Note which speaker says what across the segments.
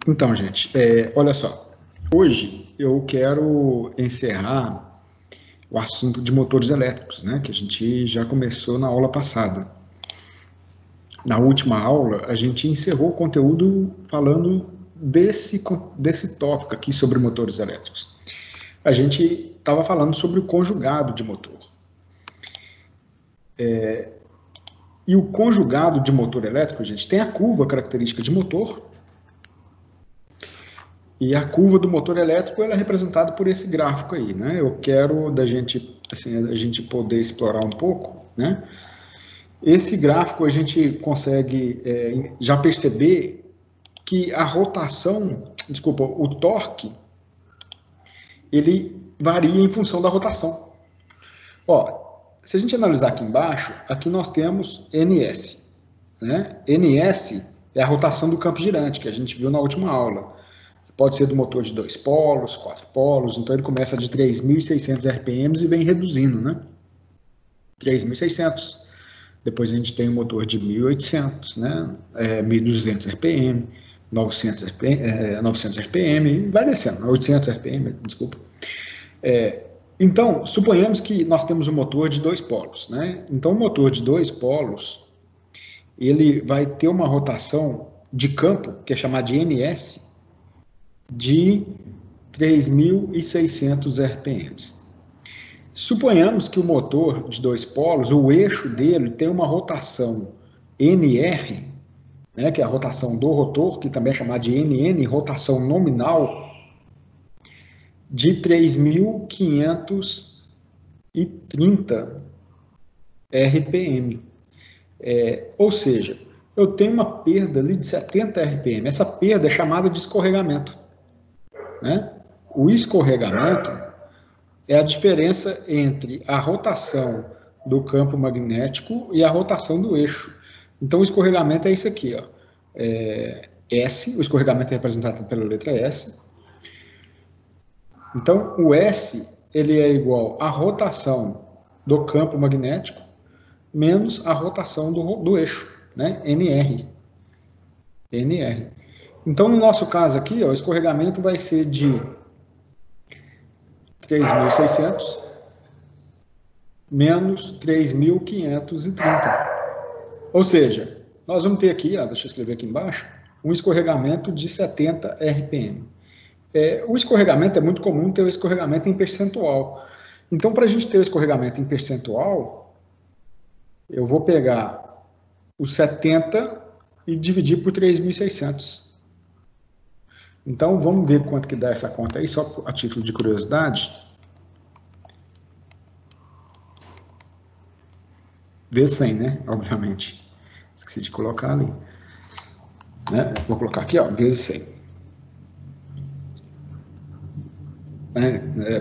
Speaker 1: Então, gente, olha só. Hoje eu quero encerrar o assunto de motores elétricos, né? Que a gente já começou na aula passada. Na última aula, a gente encerrou o conteúdo falando desse tópico aqui sobre motores elétricos. A gente estava falando sobre o conjugado de motor. E o conjugado de motor elétrico, gente, tem a curva característica de motor. E a curva do motor elétrico ela é representada por esse gráfico aí, né? Eu quero da gente, assim, a gente poder explorar um pouco, né? Esse gráfico a gente consegue já perceber que a rotação, desculpa, o torque, ele varia em função da rotação. Ó, se a gente analisar aqui embaixo, aqui nós temos NS, né? NS é a rotação do campo girante, que a gente viu na última aula. Pode ser do motor de 2 polos, 4 polos, então ele começa de 3.600 RPM e vem reduzindo, né? 3.600. Depois a gente tem o motor de 1.800, né? 1.200 RPM, 900 RPM, vai descendo, 800 RPM, desculpa. Então, suponhamos que nós temos um motor de 2 polos, né? Então, o motor de 2 polos, ele vai ter uma rotação de campo, que é chamada de NS, de 3.600 RPM. Suponhamos que o motor de 2 polos, o eixo dele tem uma rotação NR, né, que é a rotação do rotor, que também é chamada de NN, rotação nominal, de 3.530 RPM. Ou seja, eu tenho uma perda ali de 70 RPM. Essa perda é chamada de escorregamento, né? O escorregamento é a diferença entre a rotação do campo magnético e a rotação do eixo. Então, o escorregamento é isso aqui, ó. S, o escorregamento é representado pela letra S. Então, o S ele é igual à rotação do campo magnético menos a rotação do eixo, né? NR. NR. Então, no nosso caso aqui, ó, o escorregamento vai ser de 3.600 menos 3.530. Ou seja, nós vamos ter aqui, ó, deixa eu escrever aqui embaixo, um escorregamento de 70 RPM. O escorregamento é muito comum ter o escorregamento em percentual. Então, para a gente ter o escorregamento em percentual, eu vou pegar o 70 e dividir por 3.600. Então, vamos ver quanto que dá essa conta aí, só a título de curiosidade. Vezes 100, né? Obviamente. Esqueci de colocar ali. Né? Vou colocar aqui, ó, vezes 100.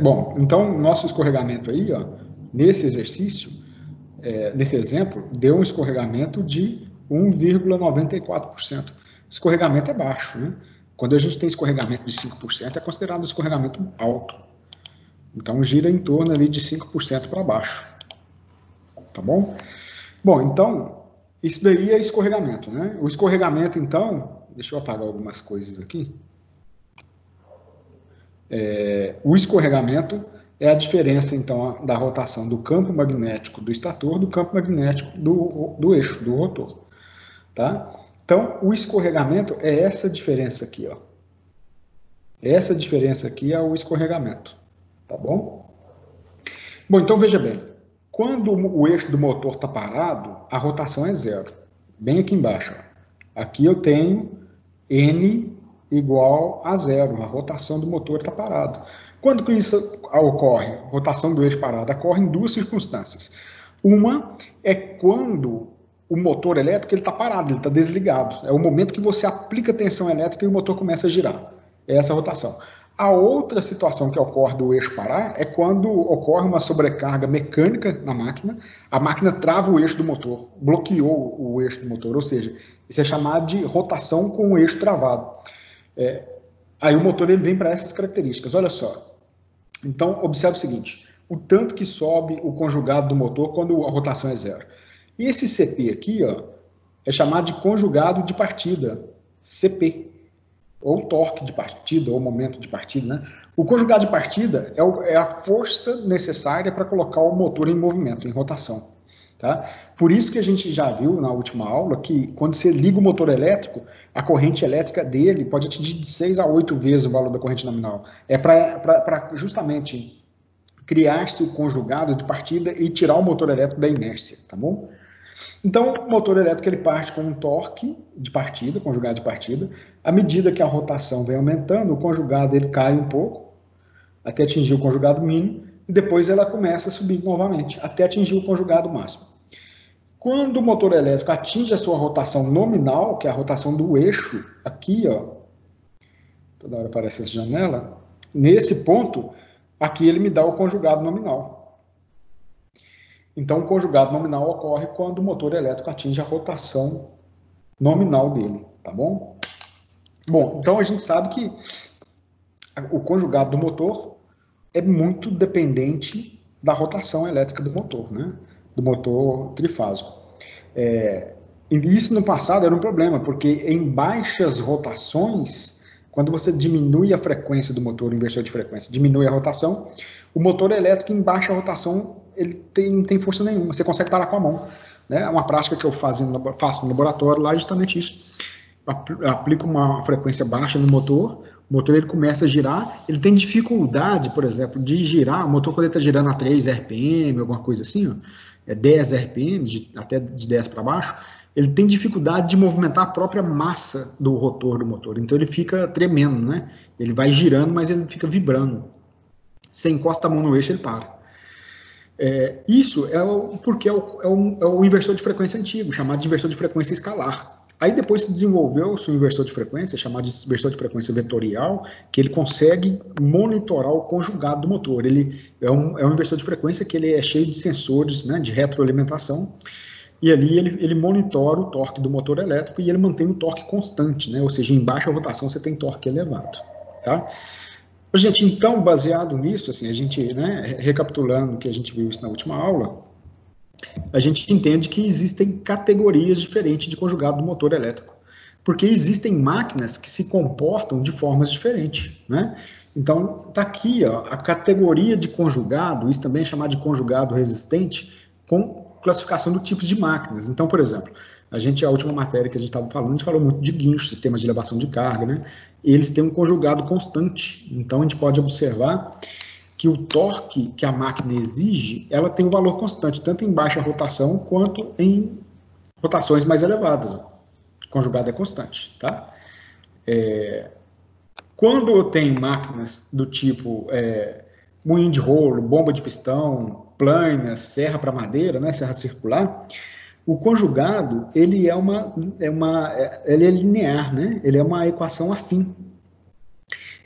Speaker 1: Bom, então, nosso escorregamento aí, ó, nesse exercício, nesse exemplo, deu um escorregamento de 1,94%. Escorregamento é baixo, né? Quando a gente tem escorregamento de 5%, é considerado um escorregamento alto. Então, gira em torno ali de 5% para baixo. Tá bom? Bom, então, isso daí é escorregamento, né? O escorregamento, então, deixa eu apagar algumas coisas aqui. O escorregamento é a diferença, então, da rotação do campo magnético do estator do campo magnético do eixo, do rotor. Tá? Então, o escorregamento é essa diferença aqui, ó. Essa diferença aqui é o escorregamento, tá bom? Bom, então veja bem, quando o eixo do motor está parado, a rotação é zero. Bem aqui embaixo, ó. Aqui eu tenho N igual a zero, a rotação do motor está parado. Quando que isso ocorre? Rotação do eixo parado ocorre em duas circunstâncias. Uma é quando o motor elétrico está parado, ele está desligado. É o momento que você aplica tensão elétrica e o motor começa a girar. É essa a rotação. A outra situação que ocorre do eixo parar é quando ocorre uma sobrecarga mecânica na máquina, a máquina trava o eixo do motor, bloqueou o eixo do motor, ou seja, isso é chamado de rotação com o eixo travado. Aí o motor ele vem para essas características, olha só. Então, observe o seguinte, o tanto que sobe o conjugado do motor quando a rotação é zero. E esse CP aqui, ó, é chamado de conjugado de partida, CP. ou torque de partida, ou momento de partida, né? O conjugado de partida é a força necessária para colocar o motor em movimento, em rotação. Tá? Por isso que a gente já viu na última aula que quando você liga o motor elétrico, a corrente elétrica dele pode atingir de 6 a 8 vezes o valor da corrente nominal. É para justamente criar-se o conjugado de partida e tirar o motor elétrico da inércia, tá bom? Então, o motor elétrico ele parte com um torque de partida, conjugado de partida. À medida que a rotação vem aumentando, o conjugado ele cai um pouco, até atingir o conjugado mínimo, e depois ela começa a subir novamente, até atingir o conjugado máximo. Quando o motor elétrico atinge a sua rotação nominal, que é a rotação do eixo, aqui, ó, toda hora aparece essa janela, nesse ponto, aqui ele me dá o conjugado nominal. Então, o conjugado nominal ocorre quando o motor elétrico atinge a rotação nominal dele, tá bom? Bom, então a gente sabe que o conjugado do motor é muito dependente da rotação elétrica do motor, né? Do motor trifásico. E isso no passado era um problema, porque em baixas rotações, quando você diminui a frequência do motor, o inversor de frequência, diminui a rotação, o motor elétrico em baixa rotação ele não tem força nenhuma, você consegue parar com a mão. Né? É uma prática que eu faço no laboratório lá, justamente isso. Aplico uma frequência baixa no motor, o motor ele começa a girar, ele tem dificuldade, por exemplo, de girar, o motor quando ele está girando a 3 RPM, alguma coisa assim, ó, 10 RPM, até de 10 para baixo, ele tem dificuldade de movimentar a própria massa do rotor do motor, então ele fica tremendo, né? Ele vai girando, mas ele fica vibrando. Você encosta a mão no eixo, ele para. Isso porque é o inversor de frequência antigo, chamado de inversor de frequência escalar. Aí depois se desenvolveu-se um inversor de frequência, chamado de inversor de frequência vetorial, que ele consegue monitorar o conjugado do motor. Ele é um inversor de frequência que ele é cheio de sensores, né, de retroalimentação, e ali ele monitora o torque do motor elétrico e ele mantém o torque constante, né, ou seja, em baixa rotação você tem torque elevado. Tá? Gente, então, baseado nisso, assim, a gente, né, recapitulando que a gente viu isso na última aula, a gente entende que existem categorias diferentes de conjugado do motor elétrico, porque existem máquinas que se comportam de formas diferentes, né? Então, está aqui ó, a categoria de conjugado, isso também é chamado de conjugado resistente, com classificação do tipo de máquinas. Então, por exemplo, a última matéria que a gente estava falando, a gente falou muito de guincho, sistemas de elevação de carga, né? Eles têm um conjugado constante, então a gente pode observar que o torque que a máquina exige, ela tem um valor constante, tanto em baixa rotação quanto em rotações mais elevadas. O conjugado é constante, tá? Quando eu tenho máquinas do tipo moinho de rolo, bomba de pistão, planas, serra para madeira, né, serra circular, o conjugado ele ele é linear, né? Ele é uma equação afim.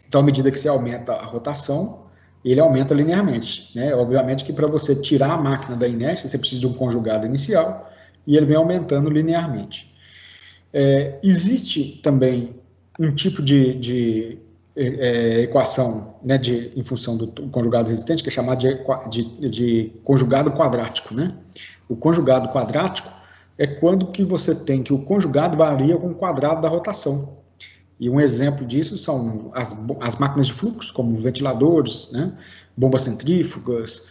Speaker 1: Então, à medida que você aumenta a rotação, ele aumenta linearmente, né? Obviamente que para você tirar a máquina da inércia, você precisa de um conjugado inicial e ele vem aumentando linearmente. Existe também um tipo de equação, né, em função do conjugado resistente, que é chamado de conjugado quadrático, né? O conjugado quadrático é quando que você tem que o conjugado varia com o quadrado da rotação. E um exemplo disso são as máquinas de fluxo, como ventiladores, né, bombas centrífugas,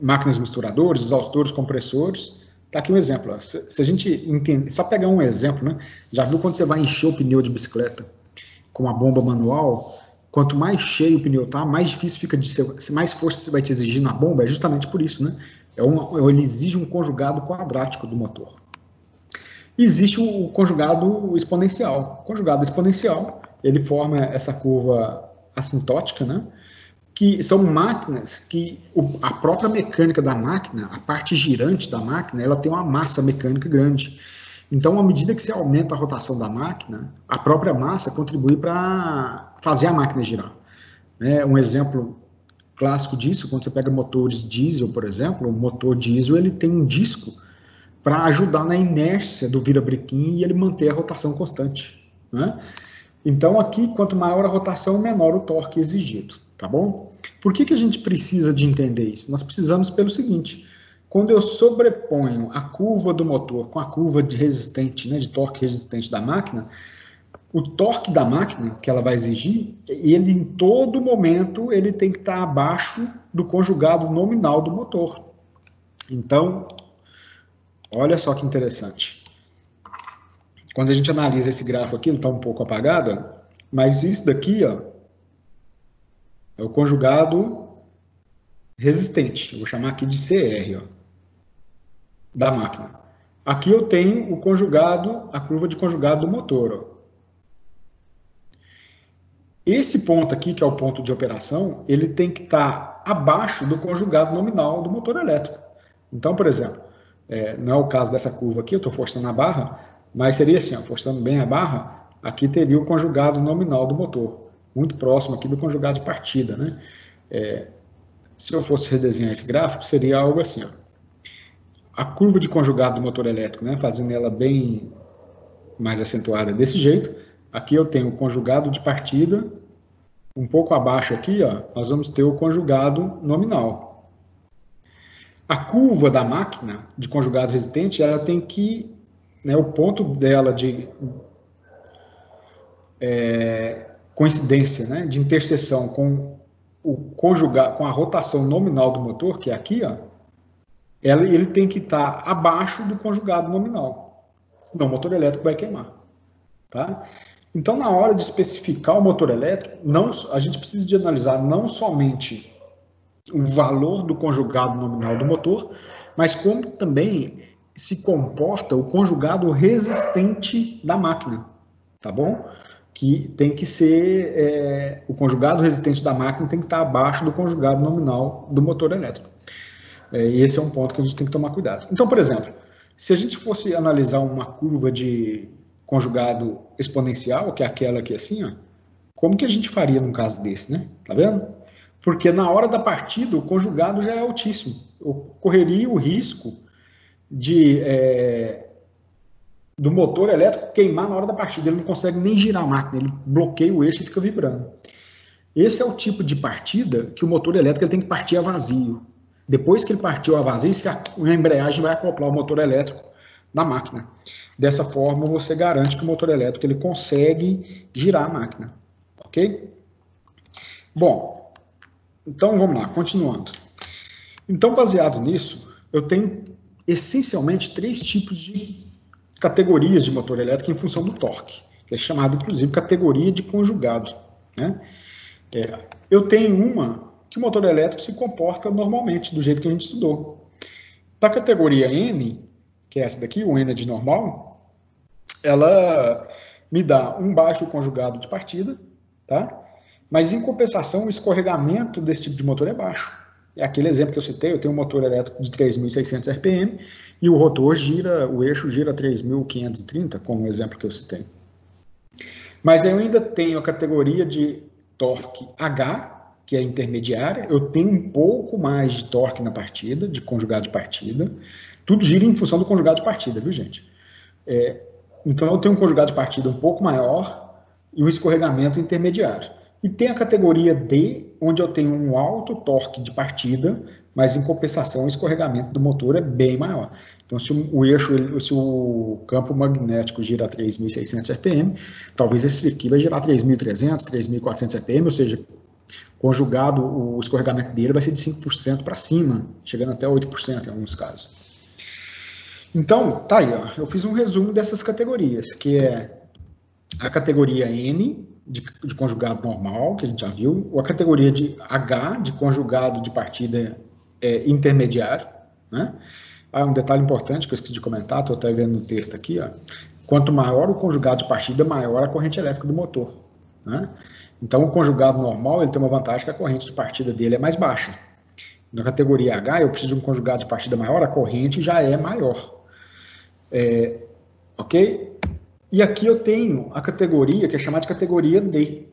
Speaker 1: máquinas misturadoras, exaustores, compressores. Está aqui um exemplo. Ó. Se a gente entender, só pegar um exemplo, né? Já viu quando você vai encher o pneu de bicicleta com uma bomba manual? Quanto mais cheio o pneu está, mais difícil fica de ser, mais força você vai te exigir na bomba. É justamente por isso, né? Ele exige um conjugado quadrático do motor. Existe o conjugado exponencial. O conjugado exponencial, ele forma essa curva assintótica, né? Que são máquinas que a própria mecânica da máquina, a parte girante da máquina, ela tem uma massa mecânica grande. Então, à medida que você aumenta a rotação da máquina, a própria massa contribui para fazer a máquina girar. Um exemplo clássico disso, quando você pega motores diesel, por exemplo, o motor diesel ele tem um disco para ajudar na inércia do virabrequim e ele manter a rotação constante. Né? Então, aqui, quanto maior a rotação, menor o torque exigido. Tá bom? Por que a gente precisa de entender isso? Nós precisamos pelo seguinte, quando eu sobreponho a curva do motor com a curva de resistente, né, de torque resistente da máquina, o torque da máquina que ela vai exigir, ele em todo momento ele tem que estar abaixo do conjugado nominal do motor. Então, olha só que interessante. Quando a gente analisa esse gráfico aqui, ele está um pouco apagado, mas isso daqui, ó, é o conjugado resistente. Vou chamar aqui de CR, ó, da máquina. Aqui eu tenho o conjugado, a curva de conjugado do motor, ó. Esse ponto aqui, que é o ponto de operação, ele tem que estar abaixo do conjugado nominal do motor elétrico. Então, por exemplo, não é o caso dessa curva aqui, eu estou forçando a barra, mas seria assim, ó, forçando bem a barra, aqui teria o conjugado nominal do motor, muito próximo aqui do conjugado de partida, né? Se eu fosse redesenhar esse gráfico, seria algo assim, ó. A curva de conjugado do motor elétrico, né, fazendo ela bem mais acentuada desse jeito. Aqui eu tenho o conjugado de partida, um pouco abaixo aqui, ó, nós vamos ter o conjugado nominal. A curva da máquina de conjugado resistente, ela tem que, né, o ponto dela de coincidência, né, de interseção com o conjugado, com a rotação nominal do motor, que é aqui, ó, ele tem que estar abaixo do conjugado nominal, senão o motor elétrico vai queimar. Tá? Então, na hora de especificar o motor elétrico, a gente precisa de analisar não somente o valor do conjugado nominal do motor, mas como também se comporta o conjugado resistente da máquina, tá bom? Que tem que ser, o conjugado resistente da máquina tem que estar abaixo do conjugado nominal do motor elétrico. E esse é um ponto que a gente tem que tomar cuidado. Então, por exemplo, se a gente fosse analisar uma curva de conjugado exponencial, que é aquela aqui assim, ó, como que a gente faria num caso desse, né? Tá vendo? Porque na hora da partida, o conjugado já é altíssimo. Eu correria o risco do motor elétrico queimar na hora da partida. Ele não consegue nem girar a máquina, ele bloqueia o eixo e fica vibrando. Esse é o tipo de partida que o motor elétrico ele tem que partir a vazio. Depois que ele partiu a vazio, a embreagem vai acoplar o motor elétrico na máquina. Dessa forma, você garante que o motor elétrico ele consegue girar a máquina. Ok? Bom, então vamos lá, continuando. Então, baseado nisso, eu tenho essencialmente 3 tipos de categorias de motor elétrico em função do torque, que é chamada, inclusive, categoria de conjugado. Né? Eu tenho uma que o motor elétrico se comporta normalmente, do jeito que a gente estudou. Da categoria N, que é essa daqui, o N é de normal, ela me dá um baixo conjugado de partida, tá? Mas em compensação o escorregamento desse tipo de motor é baixo. É aquele exemplo que eu citei, eu tenho um motor elétrico de 3.600 RPM e o rotor gira, o eixo gira 3.530, como o exemplo que eu citei. Mas eu ainda tenho a categoria de torque H, que é intermediária, eu tenho um pouco mais de torque na partida, de conjugado de partida. Tudo gira em função do conjugado de partida, viu, gente? Então, eu tenho um conjugado de partida um pouco maior e um escorregamento intermediário. E tem a categoria D, onde eu tenho um alto torque de partida, mas em compensação o escorregamento do motor é bem maior. Então, se o campo magnético gira a 3.600 RPM, talvez esse aqui vai girar 3.300, 3.400 RPM, ou seja, conjugado, o escorregamento dele vai ser de 5% para cima, chegando até 8% em alguns casos. Então, tá aí, ó, eu fiz um resumo dessas categorias, que é a categoria N, de conjugado normal, que a gente já viu, ou a categoria de H, de conjugado de partida intermediário, né? Um detalhe importante que eu esqueci de comentar, estou até vendo no texto aqui, ó, quanto maior o conjugado de partida, maior a corrente elétrica do motor, né? Então, o conjugado normal ele tem uma vantagem que a corrente de partida dele é mais baixa. Na categoria H, eu preciso de um conjugado de partida maior, a corrente já é maior. Ok? E aqui eu tenho a categoria que é chamada de categoria D.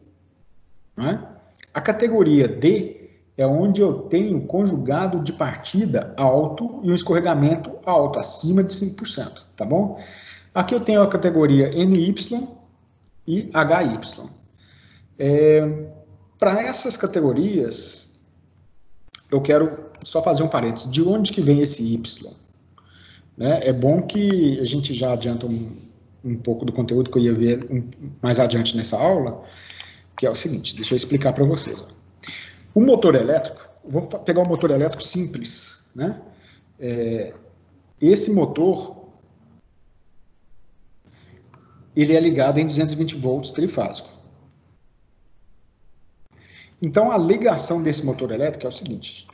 Speaker 1: Né? A categoria D é onde eu tenho conjugado de partida alto e um escorregamento alto, acima de 5%. Tá bom? Aqui eu tenho a categoria NY e HY. Para essas categorias, eu quero só fazer um parênteses. De onde que vem esse Y? Né? É bom que a gente já adianta um pouco do conteúdo que eu ia ver mais adiante nessa aula, que é o seguinte, deixa eu explicar para vocês. O motor elétrico, vou pegar um motor elétrico simples, né? Esse motor, ele é ligado em 220 volts trifásico. Então, a ligação desse motor elétrico é o seguinte.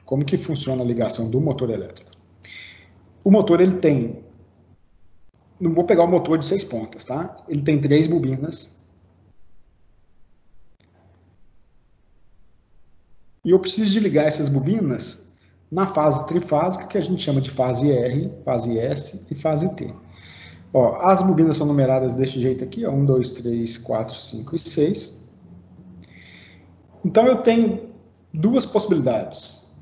Speaker 1: Como que funciona a ligação do motor elétrico? O motor, ele tem... Não vou pegar o motor de 6 pontas, tá? Ele tem 3 bobinas. E eu preciso de ligar essas bobinas na fase trifásica, que a gente chama de fase R, fase S e fase T. Ó, as bobinas são numeradas desse jeito aqui, ó, 1, 2, 3, 4, 5 e 6. Então, eu tenho duas possibilidades.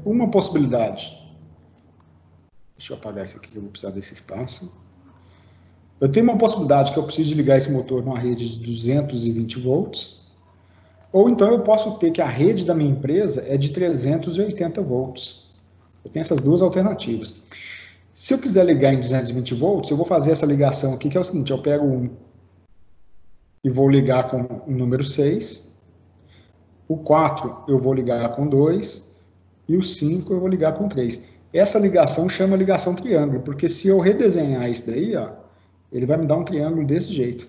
Speaker 1: Uma possibilidade... Deixa eu apagar isso aqui, que eu vou precisar desse espaço. Eu tenho uma possibilidade que eu preciso de ligar esse motor numa rede de 220 volts. Ou então eu posso ter que a rede da minha empresa é de 380 volts. Eu tenho essas duas alternativas. Se eu quiser ligar em 220 volts, eu vou fazer essa ligação aqui, que é o seguinte, eu pego um e vou ligar com o número 6, o 4 eu vou ligar com 2 e o 5 eu vou ligar com 3. Essa ligação chama ligação triângulo, porque se eu redesenhar isso daí, ó, ele vai me dar um triângulo desse jeito.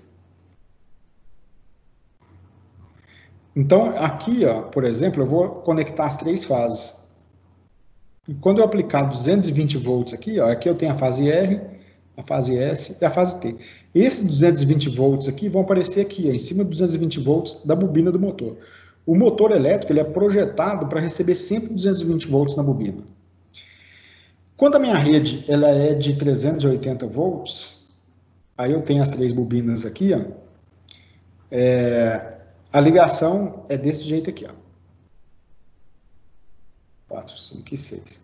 Speaker 1: Então, aqui, ó, por exemplo, eu vou conectar as 3 fases. E quando eu aplicar 220 volts aqui, ó, aqui eu tenho a fase R, a fase S e a fase T. Esses 220 volts aqui vão aparecer aqui, ó, em cima dos 220 volts da bobina do motor. O motor elétrico ele é projetado para receber sempre 220 volts na bobina. Quando a minha rede ela é de 380 volts, aí eu tenho as 3 bobinas aqui, ó, a ligação é desse jeito aqui, ó. 4, 5 e 6.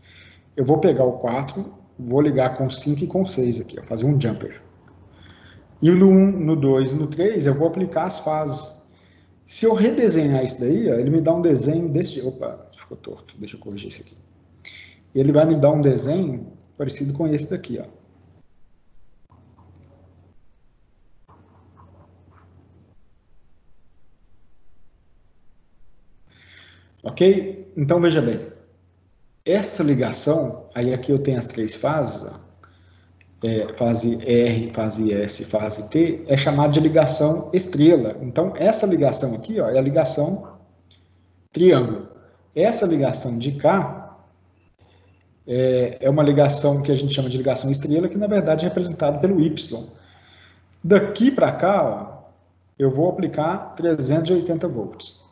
Speaker 1: Eu vou pegar o 4, vou ligar com 5 e com 6 aqui, ó, fazer um jumper. E no 1, no 2 e no 3 eu vou aplicar as fases. Se eu redesenhar isso daí, ó, ele me dá um desenho desse jeito. Opa, ficou torto, deixa eu corrigir isso aqui. Ele vai me dar um desenho parecido com esse daqui, ó. Ok? Então, veja bem. Essa ligação, aí aqui eu tenho as 3 fases, ó, fase R, fase S, fase T, é chamada de ligação estrela. Então, essa ligação aqui, ó, é a ligação triângulo. Essa ligação de cá é uma ligação que a gente chama de ligação estrela, que na verdade é representada pelo Y. Daqui para cá, ó, eu vou aplicar 380 volts.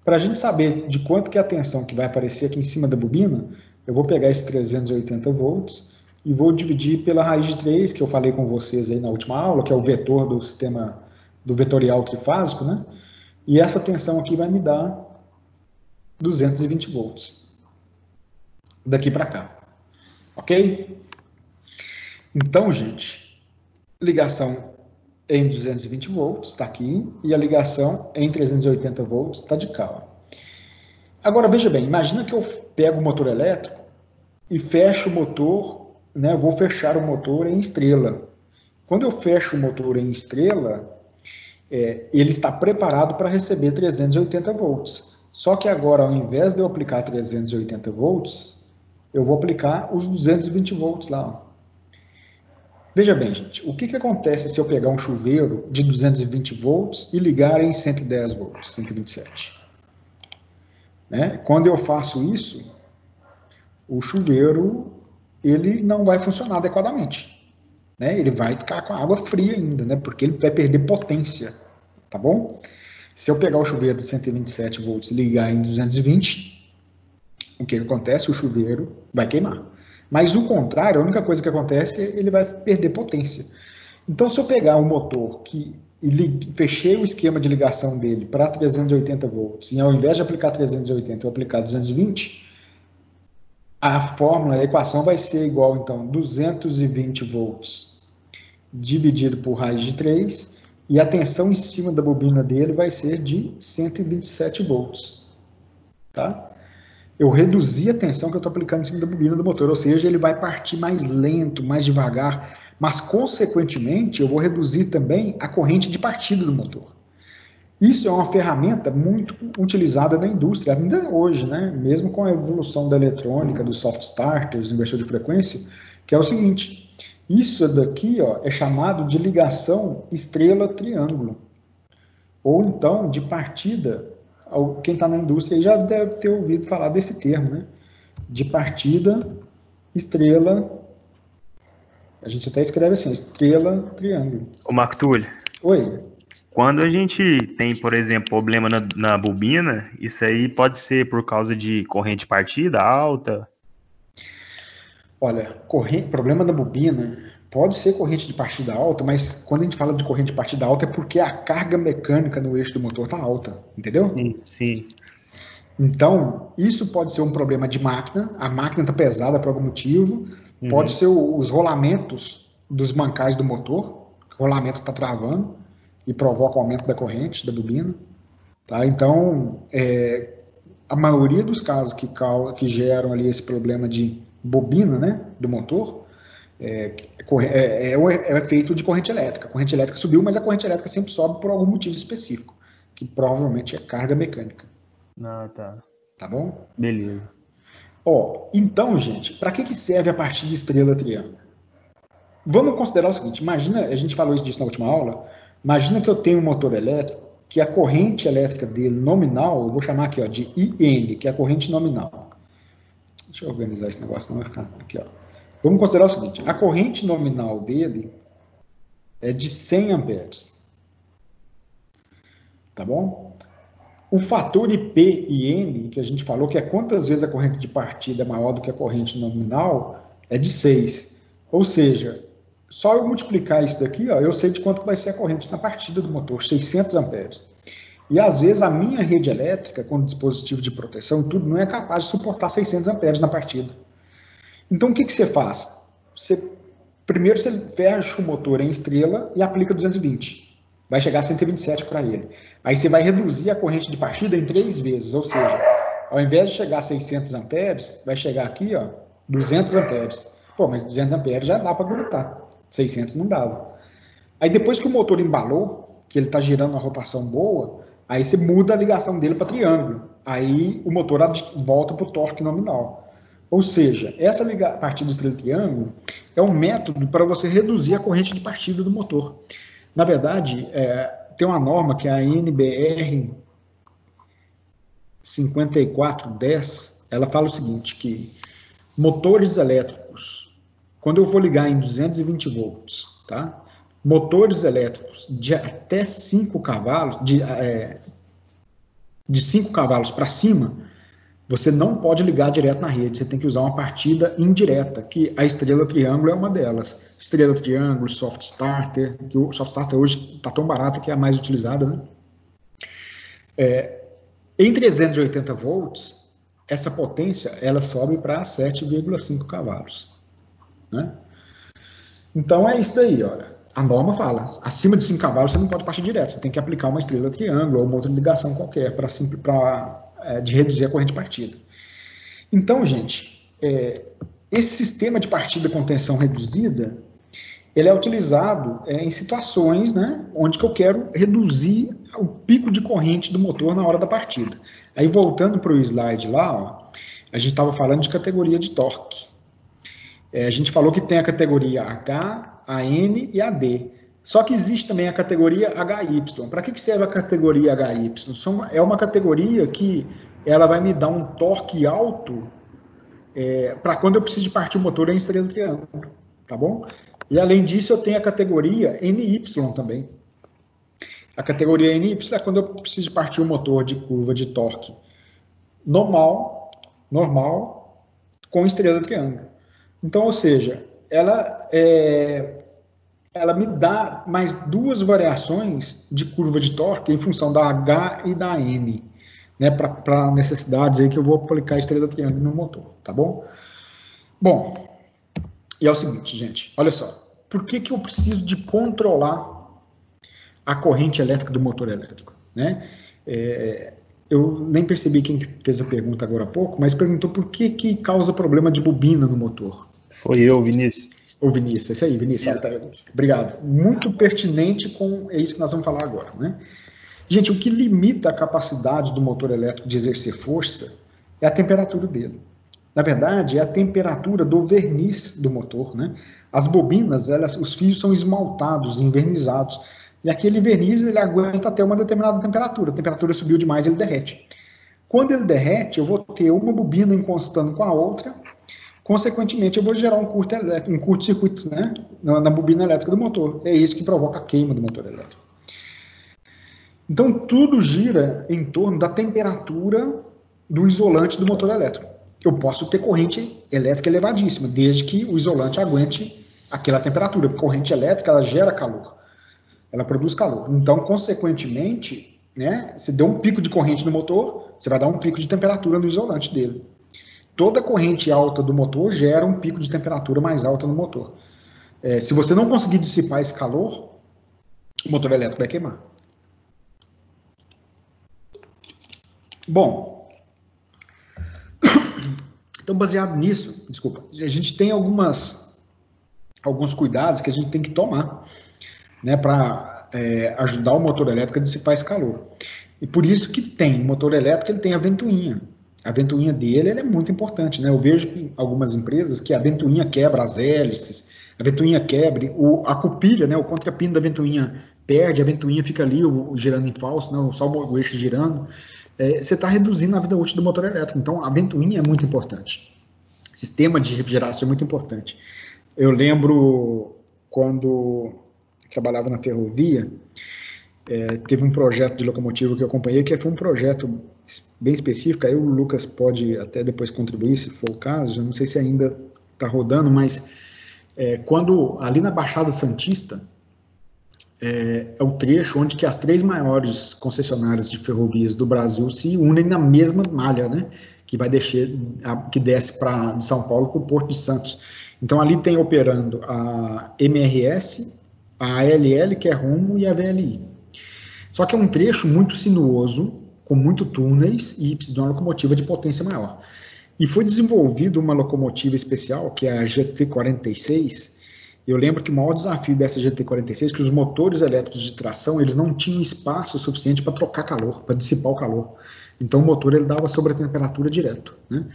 Speaker 1: Para a gente saber de quanto que é a tensão que vai aparecer aqui em cima da bobina, eu vou pegar esses 380 volts e vou dividir pela raiz de 3, que eu falei com vocês aí na última aula, que é o vetor do sistema do vetorial trifásico, né? E essa tensão aqui vai me dar 220 volts. Daqui para cá. Ok? Então, gente, ligação em 220 volts, está aqui, e a ligação em 380 volts está de cá. Ó. Agora, veja bem, imagina que eu pego o motor elétrico e fecho o motor, né, eu vou fechar o motor em estrela. Quando eu fecho o motor em estrela, ele está preparado para receber 380 volts. Só que agora, ao invés de eu aplicar 380 volts, eu vou aplicar os 220 volts lá. Ó. Veja bem, gente, o que acontece se eu pegar um chuveiro de 220 volts e ligar em 110 volts, 127? Né? Quando eu faço isso, o chuveiro ele não vai funcionar adequadamente. Né? Ele vai ficar com a água fria ainda, né? Porque ele vai perder potência, tá bom? Se eu pegar o chuveiro de 127 volts e ligar em 220, o que acontece? O chuveiro vai queimar. Mas o contrário, a única coisa que acontece é ele vai perder potência. Então, se eu pegar um motor e fechei o esquema de ligação dele para 380 volts, e ao invés de aplicar 380, eu aplicar 220, a fórmula, a equação vai ser igual, então, 220 volts dividido por raiz de 3, e a tensão em cima da bobina dele vai ser de 127 volts. Tá? eu reduzi a tensão que eu estou aplicando em cima da bobina do motor, ou seja, ele vai partir mais lento, mais devagar, mas, consequentemente, eu vou reduzir também a corrente de partida do motor. Isso é uma ferramenta muito utilizada na indústria, ainda hoje, né? Mesmo com a evolução da eletrônica, dos soft starters, inversor de frequência, que é o seguinte, isso daqui ó, é chamado de ligação estrela-triângulo, ou então de partida, quem está na indústria já deve ter ouvido falar desse termo, né? De partida, estrela, a gente até escreve assim, estrela-triângulo.
Speaker 2: Ô, Marco Túlio,
Speaker 1: Oi.
Speaker 2: quando a gente tem, por exemplo, problema na bobina, isso aí pode ser por causa de corrente de partida alta?
Speaker 1: Olha, problema da bobina pode ser corrente de partida alta, mas quando a gente fala de corrente de partida alta é porque a carga mecânica no eixo do motor está alta, entendeu?
Speaker 2: Sim, sim.
Speaker 1: Então, isso pode ser um problema de máquina, a máquina está pesada por algum motivo, pode ser os rolamentos dos mancais do motor, o rolamento está travando e provoca o aumento da corrente da bobina. Tá? Então, a maioria dos casos que geram ali esse problema de bobina, né, do motor, é feito de corrente elétrica. A corrente elétrica subiu, mas a corrente elétrica sempre sobe por algum motivo específico, que provavelmente é carga mecânica.
Speaker 2: Ah, tá.
Speaker 1: Tá bom?
Speaker 2: Beleza.
Speaker 1: Então, gente, para que serve a partida estrela-triângulo? Vamos considerar o seguinte, imagina, a gente falou disso na última aula, imagina que eu tenho um motor elétrico, que a corrente elétrica dele nominal, eu vou chamar aqui ó, de IN, que é a corrente nominal. Deixa eu organizar esse negócio, não vai ficar aqui. Ó. Vamos considerar o seguinte, a corrente nominal dele é de 100 amperes. Tá bom? O fator IP e N, que a gente falou, que é quantas vezes a corrente de partida é maior do que a corrente nominal, é de 6. Ou seja, só eu multiplicar isso daqui, ó, eu sei de quanto vai ser a corrente na partida do motor, 600 amperes. E às vezes a minha rede elétrica, com dispositivo de proteção e tudo, não é capaz de suportar 600 amperes na partida. Então o que você faz? Primeiro você fecha o motor em estrela e aplica 220. Vai chegar a 127 para ele. Aí você vai reduzir a corrente de partida em 3 vezes, ou seja, ao invés de chegar a 600 amperes, vai chegar aqui, ó, 200 amperes. Pô, mas 200 amperes já dá para aguentar, 600 não dava. Aí depois que o motor embalou, que ele está girando uma rotação boa, aí você muda a ligação dele para triângulo. Aí o motor volta para o torque nominal. Ou seja, essa partida estrela-triângulo é um método para você reduzir a corrente de partida do motor. Na verdade, tem uma norma que é a NBR 5410, ela fala o seguinte, que motores elétricos, quando eu vou ligar em 220 volts, tá? Motores elétricos de até 5 cavalos, de 5 cavalos para cima, você não pode ligar direto na rede, você tem que usar uma partida indireta, que a estrela-triângulo é uma delas. Estrela-triângulo, soft starter, que o soft starter hoje está tão barato que é a mais utilizada, né? Em 380 volts, essa potência ela sobe para 7,5 cavalos. Né? Então é isso daí, olha. A norma fala, acima de 5 cavalos você não pode partir direto, você tem que aplicar uma estrela-triângulo ou uma outra ligação qualquer de reduzir a corrente de partida. Então, gente, esse sistema de partida com tensão reduzida, ele é utilizado em situações, né, onde que eu quero reduzir o pico de corrente do motor na hora da partida. Aí, voltando para o slide lá, ó, a gente estava falando de categoria de torque. A gente falou que tem a categoria H, a N e a D. Só que existe também a categoria HY. Para que serve a categoria HY? É uma categoria que ela vai me dar um torque alto para quando eu preciso partir o motor em estrela-triângulo, tá bom? E além disso, eu tenho a categoria NY também. A categoria NY é quando eu preciso partir o motor de curva de torque normal com estrela-triângulo. Então, ou seja, ela me dá mais 2 variações de curva de torque em função da H e da N, né, para necessidades aí que eu vou aplicar estrela-triângulo no motor, tá bom? Bom, e é o seguinte, gente, olha só, por que eu preciso de controlar a corrente elétrica do motor elétrico, né? eu nem percebi quem fez a pergunta agora há pouco, mas perguntou por que causa problema de bobina no motor.
Speaker 2: Foi eu, Vinícius.
Speaker 1: Ô, Vinícius, isso aí, Vinícius. Obrigado. Muito pertinente com isso que nós vamos falar agora, né? Gente, o que limita a capacidade do motor elétrico de exercer força é a temperatura dele. Na verdade, é a temperatura do verniz do motor, né? As bobinas, os fios são esmaltados, envernizados, e aquele verniz ele aguenta até uma determinada temperatura. A temperatura subiu demais, ele derrete. Quando ele derrete, eu vou ter uma bobina encostando com a outra, consequentemente eu vou gerar um curto-circuito, né, na bobina elétrica do motor. É isso que provoca a queima do motor elétrico. Então, tudo gira em torno da temperatura do isolante do motor elétrico. Eu posso ter corrente elétrica elevadíssima, desde que o isolante aguente aquela temperatura. Porque corrente elétrica, ela gera calor. Ela produz calor. Então, consequentemente, né, se deu um pico de corrente no motor, você vai dar um pico de temperatura no isolante dele. Toda corrente alta do motor gera um pico de temperatura mais alta no motor. Se você não conseguir dissipar esse calor, o motor elétrico vai queimar. Bom, então baseado nisso, desculpa, a gente tem alguns cuidados que a gente tem que tomar, né, para ajudar o motor elétrico a dissipar esse calor. E por isso que tem, o motor elétrico ele tem a ventoinha. A ventoinha dele é muito importante, né? Eu vejo em algumas empresas que a ventoinha quebra as hélices, a ventoinha quebra, a cupilha, né, o contrapino da ventoinha perde, a ventoinha fica ali girando em falso, não, só o eixo girando. Você está reduzindo a vida útil do motor elétrico. Então, a ventoinha é muito importante. Sistema de refrigeração é muito importante. Eu lembro quando trabalhava na ferrovia, teve um projeto de locomotiva que eu acompanhei, que foi um projeto bem específico, aí o Lucas pode até depois contribuir, se for o caso, eu não sei se ainda está rodando, mas quando ali na Baixada Santista, é o trecho onde que as 3 maiores concessionárias de ferrovias do Brasil se unem na mesma malha, né, que desce de São Paulo para o Porto de Santos. Então ali tem operando a MRS, a ALL, que é Rumo, e a VLI. Só que é um trecho muito sinuoso, com muito túneis, e precisa de uma locomotiva de potência maior. E foi desenvolvida uma locomotiva especial, que é a GT46. Eu lembro que o maior desafio dessa GT46 é que os motores elétricos de tração, eles não tinham espaço suficiente para trocar calor, para dissipar o calor. Então o motor ele dava sobretemperatura direto, né?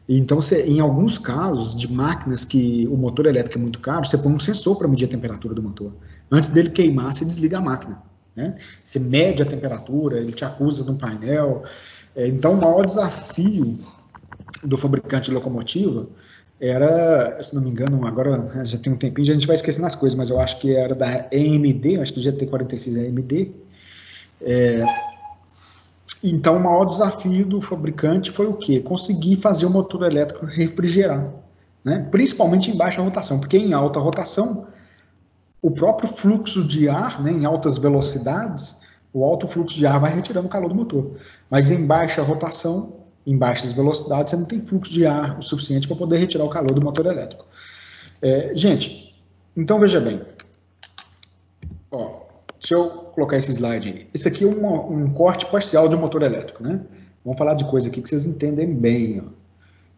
Speaker 1: Então, em alguns casos de máquinas que o motor elétrico é muito caro, você põe um sensor para medir a temperatura do motor. Antes dele queimar, você desliga a máquina, né? Você mede a temperatura, ele te acusa de um painel. Então, o maior desafio do fabricante de locomotiva era, se não me engano, agora já tem um tempinho, a gente vai esquecendo as coisas, mas eu acho que era da EMD, acho que o GT46 é EMD. Então, o maior desafio do fabricante foi o quê? Conseguir fazer o motor elétrico refrigerar, né? Principalmente em baixa rotação, porque em alta rotação, o próprio fluxo de ar, né, em altas velocidades, o alto fluxo de ar vai retirando o calor do motor. Mas em baixa rotação, em baixas velocidades, você não tem fluxo de ar o suficiente para poder retirar o calor do motor elétrico. Gente, então veja bem. Ó, deixa eu colocar esse slide aí. Esse aqui é um corte parcial de um motor elétrico, né? Vamos falar de coisa aqui que vocês entendem bem, ó.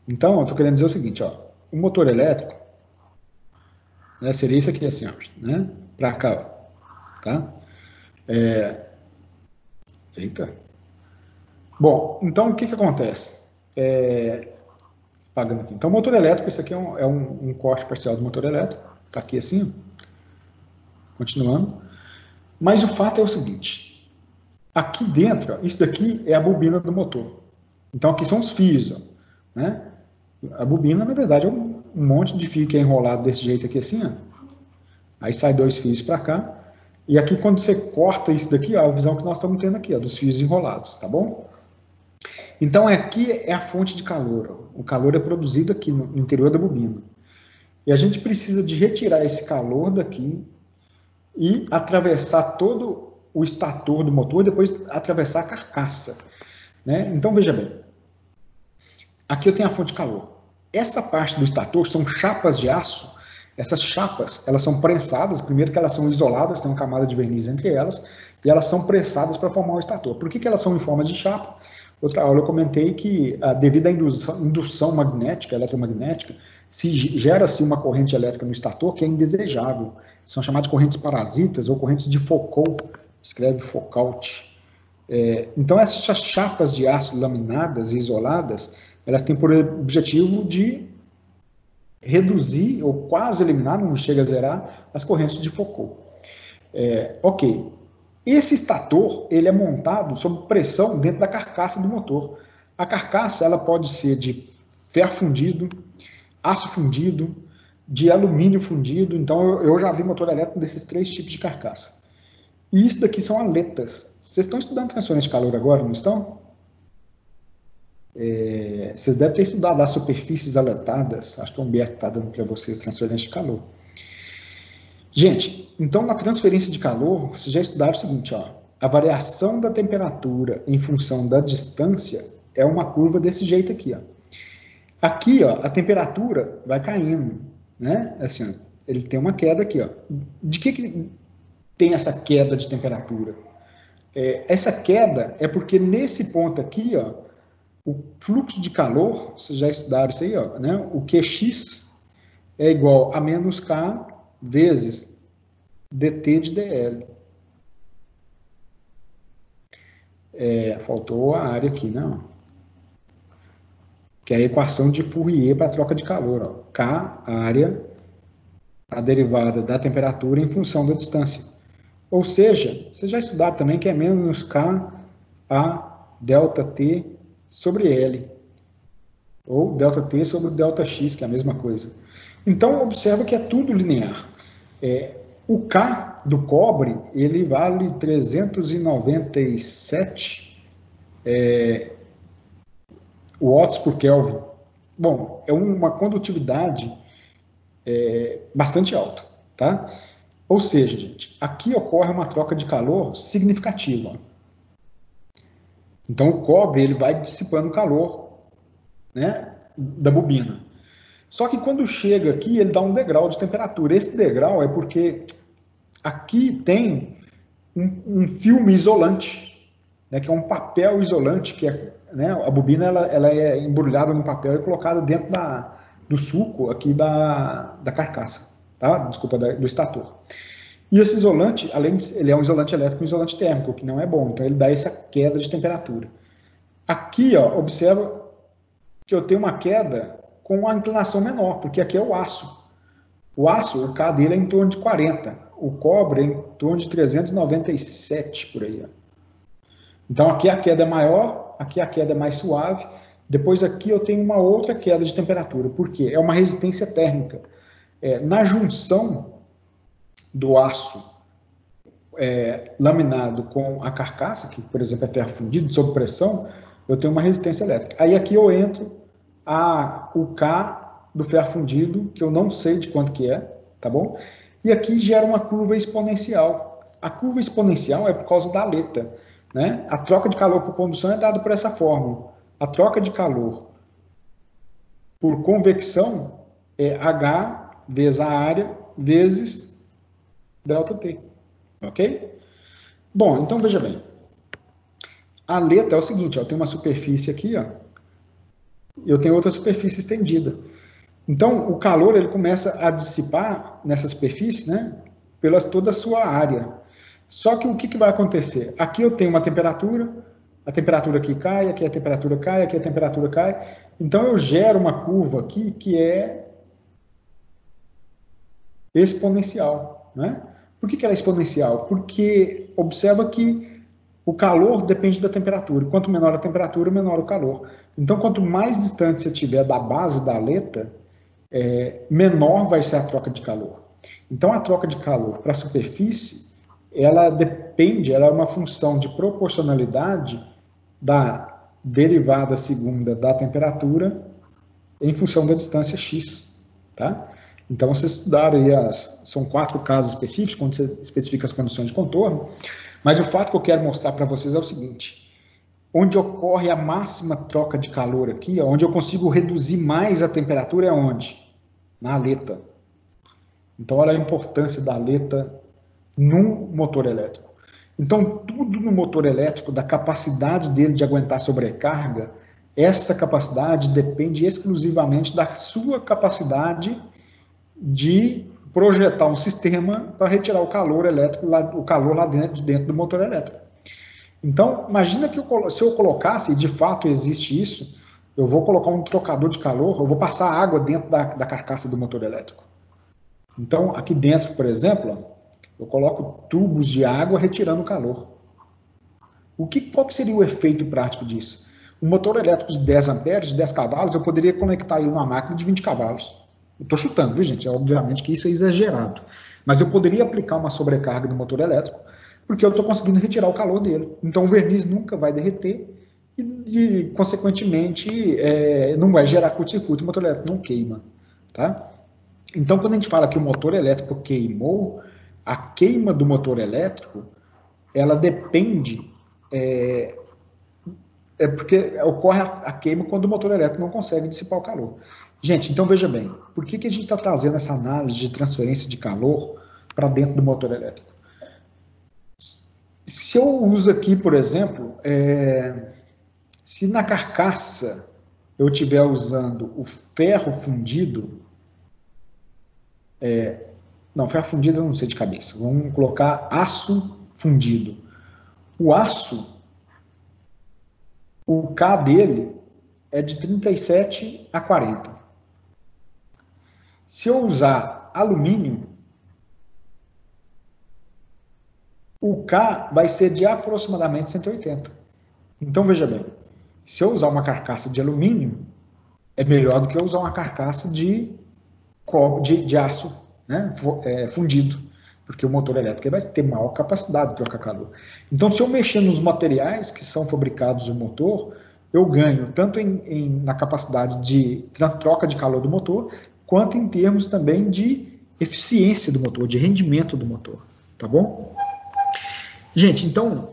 Speaker 1: Então, eu estou querendo dizer o seguinte, ó. O motor elétrico, né, seria isso aqui assim, ó, né? Para cá, ó, tá? Eita. Bom, então o que acontece? Pagando aqui. Então, o motor elétrico, isso aqui é um corte parcial do motor elétrico. Tá aqui assim, ó. Continuando. Mas o fato é o seguinte, aqui dentro, ó, isso daqui é a bobina do motor. Então aqui são os fios, ó, né? A bobina, na verdade, é um monte de fio que é enrolado desse jeito aqui assim, ó. Aí sai 2 fios para cá. E aqui quando você corta isso daqui, ó, a visão que nós estamos tendo aqui, ó, dos fios enrolados, tá bom? Então aqui é a fonte de calor, ó. O calor é produzido aqui no interior da bobina. E a gente precisa de retirar esse calor daqui e atravessar todo o estator do motor e depois atravessar a carcaça, né? Então, veja bem, aqui eu tenho a fonte de calor. Essa parte do estator são chapas de aço. Essas chapas, elas são prensadas, primeiro que elas são isoladas, tem uma camada de verniz entre elas, e elas são prensadas para formar o estator. Por que elas são em forma de chapa? outra aula eu comentei que, devido à indução magnética, eletromagnética, gera-se uma corrente elétrica no estator que é indesejável. São chamadas de correntes parasitas ou correntes de Foucault, escreve Foucault. Então, essas chapas de aço laminadas e isoladas, elas têm por objetivo de reduzir ou quase eliminar, não chega a zerar, as correntes de Foucault. Ok. Esse estator, ele é montado sob pressão dentro da carcaça do motor. A carcaça, ela pode ser de ferro fundido, aço fundido, de alumínio fundido. Então, eu já vi motor elétrico desses 3 tipos de carcaça. E isso daqui são aletas. Vocês estão estudando transferência de calor agora, não estão? Vocês devem ter estudado as superfícies aletadas. Acho que o Humberto está dando para vocês transferência de calor. Gente, então na transferência de calor, vocês já estudaram o seguinte, ó, a variação da temperatura em função da distância é uma curva desse jeito aqui, ó. Aqui, ó, a temperatura vai caindo, né? Assim, ó, ele tem uma queda aqui, ó. De que tem essa queda de temperatura? Essa queda é porque nesse ponto aqui, ó, o fluxo de calor, vocês já estudaram isso aí, ó, né? O QX é igual a menos K vezes dt de dl. Faltou a área aqui, não? Que é a equação de Fourier para a troca de calor. Ó. K, área, a derivada da temperatura em função da distância. Ou seja, vocês já estudaram também que é menos K a delta T sobre L. Ou delta T sobre delta X, que é a mesma coisa. Então, observa que é tudo linear. O K do cobre, ele vale 397 watts por Kelvin. Bom, é uma condutividade bastante alta, tá? Ou seja, gente, aqui ocorre uma troca de calor significativa. Então, o cobre, ele vai dissipando o calor, né, da bobina. Só que quando chega aqui, ele dá um degrau de temperatura. Esse degrau é porque aqui tem um filme isolante, né, que é um papel isolante, que né, a bobina ela é embrulhada no papel e colocada dentro do suco aqui da carcaça, tá? Desculpa, do estator. E esse isolante, além de ele é um isolante elétrico e um isolante térmico, que não é bom, então ele dá essa queda de temperatura. Aqui, ó, observa que eu tenho uma queda com uma inclinação menor, porque aqui é o aço. O aço, o K dele é em torno de 40. O cobre é em torno de 397, por aí. Ó. Então, aqui a queda é maior, aqui a queda é mais suave. Depois aqui eu tenho uma outra queda de temperatura. Por quê? É uma resistência térmica. Na junção do aço laminado com a carcaça, que, por exemplo, é ferro fundido, sob pressão, eu tenho uma resistência elétrica. Aí aqui eu entro o K do ferro fundido, que eu não sei de quanto que é, tá bom? E aqui gera uma curva exponencial. A curva exponencial é por causa da aleta, né? A troca de calor por condução é dada por essa fórmula. A troca de calor por convecção é H vezes a área vezes ΔT, ok? Bom, então veja bem. A aleta é o seguinte, ó, tem uma superfície aqui, ó, e eu tenho outra superfície estendida. Então, o calor ele começa a dissipar nessa superfície, né, pela toda a sua área. Só que o que vai acontecer? Aqui eu tenho uma temperatura, a temperatura aqui cai, aqui a temperatura cai, aqui a temperatura cai. Então, eu gero uma curva aqui que é exponencial, né? Por que ela é exponencial? Porque observa que o calor depende da temperatura. Quanto menor a temperatura, menor o calor. Então, quanto mais distante você estiver da base da aleta, menor vai ser a troca de calor. Então, a troca de calor para a superfície, ela é uma função de proporcionalidade da derivada segunda da temperatura em função da distância x, tá? Então, vocês estudaram aí, são 4 casos específicos, quando você especifica as condições de contorno, mas o fato que eu quero mostrar para vocês é o seguinte: onde ocorre a máxima troca de calor aqui, onde eu consigo reduzir mais a temperatura é onde? Na aleta. Então, olha a importância da aleta num motor elétrico. Então, tudo no motor elétrico, da capacidade dele de aguentar sobrecarga, essa capacidade depende exclusivamente da sua capacidade de projetar um sistema para retirar o calor elétrico, o calor lá dentro do motor elétrico. Então, imagina que se eu colocasse, e de fato existe isso, eu vou colocar um trocador de calor, eu vou passar água dentro da carcaça do motor elétrico. Então, aqui dentro, por exemplo, eu coloco tubos de água retirando o calor. Qual que seria o efeito prático disso? Um motor elétrico de 10 amperes, de 10 cavalos, eu poderia conectar ele numa máquina de 20 cavalos. Eu estou chutando, viu, gente? Obviamente que isso é exagerado. Mas eu poderia aplicar uma sobrecarga no motor elétrico, porque eu estou conseguindo retirar o calor dele. Então o verniz nunca vai derreter e consequentemente, não vai gerar curto-circuito, o motor elétrico não queima. Tá? Então, quando a gente fala que o motor elétrico queimou, a queima do motor elétrico, ela depende... porque ocorre a queima quando o motor elétrico não consegue dissipar o calor. Gente, então veja bem, por que a gente está trazendo essa análise de transferência de calor para dentro do motor elétrico? Se eu uso aqui, por exemplo, se na carcaça eu estiver usando o ferro fundido, não, ferro fundido eu não sei de cabeça, vamos colocar aço fundido. O aço, o K dele é de 37 a 40. Se eu usar alumínio, o K vai ser de aproximadamente 180. Então, veja bem, se eu usar uma carcaça de alumínio, é melhor do que eu usar uma carcaça de aço, né, fundido, porque o motor elétrico vai ter maior capacidade de trocar calor. Então, se eu mexer nos materiais que são fabricados no motor, eu ganho tanto na capacidade de troca de calor do motor, quanto em termos também de eficiência do motor, de rendimento do motor, tá bom? Gente, então,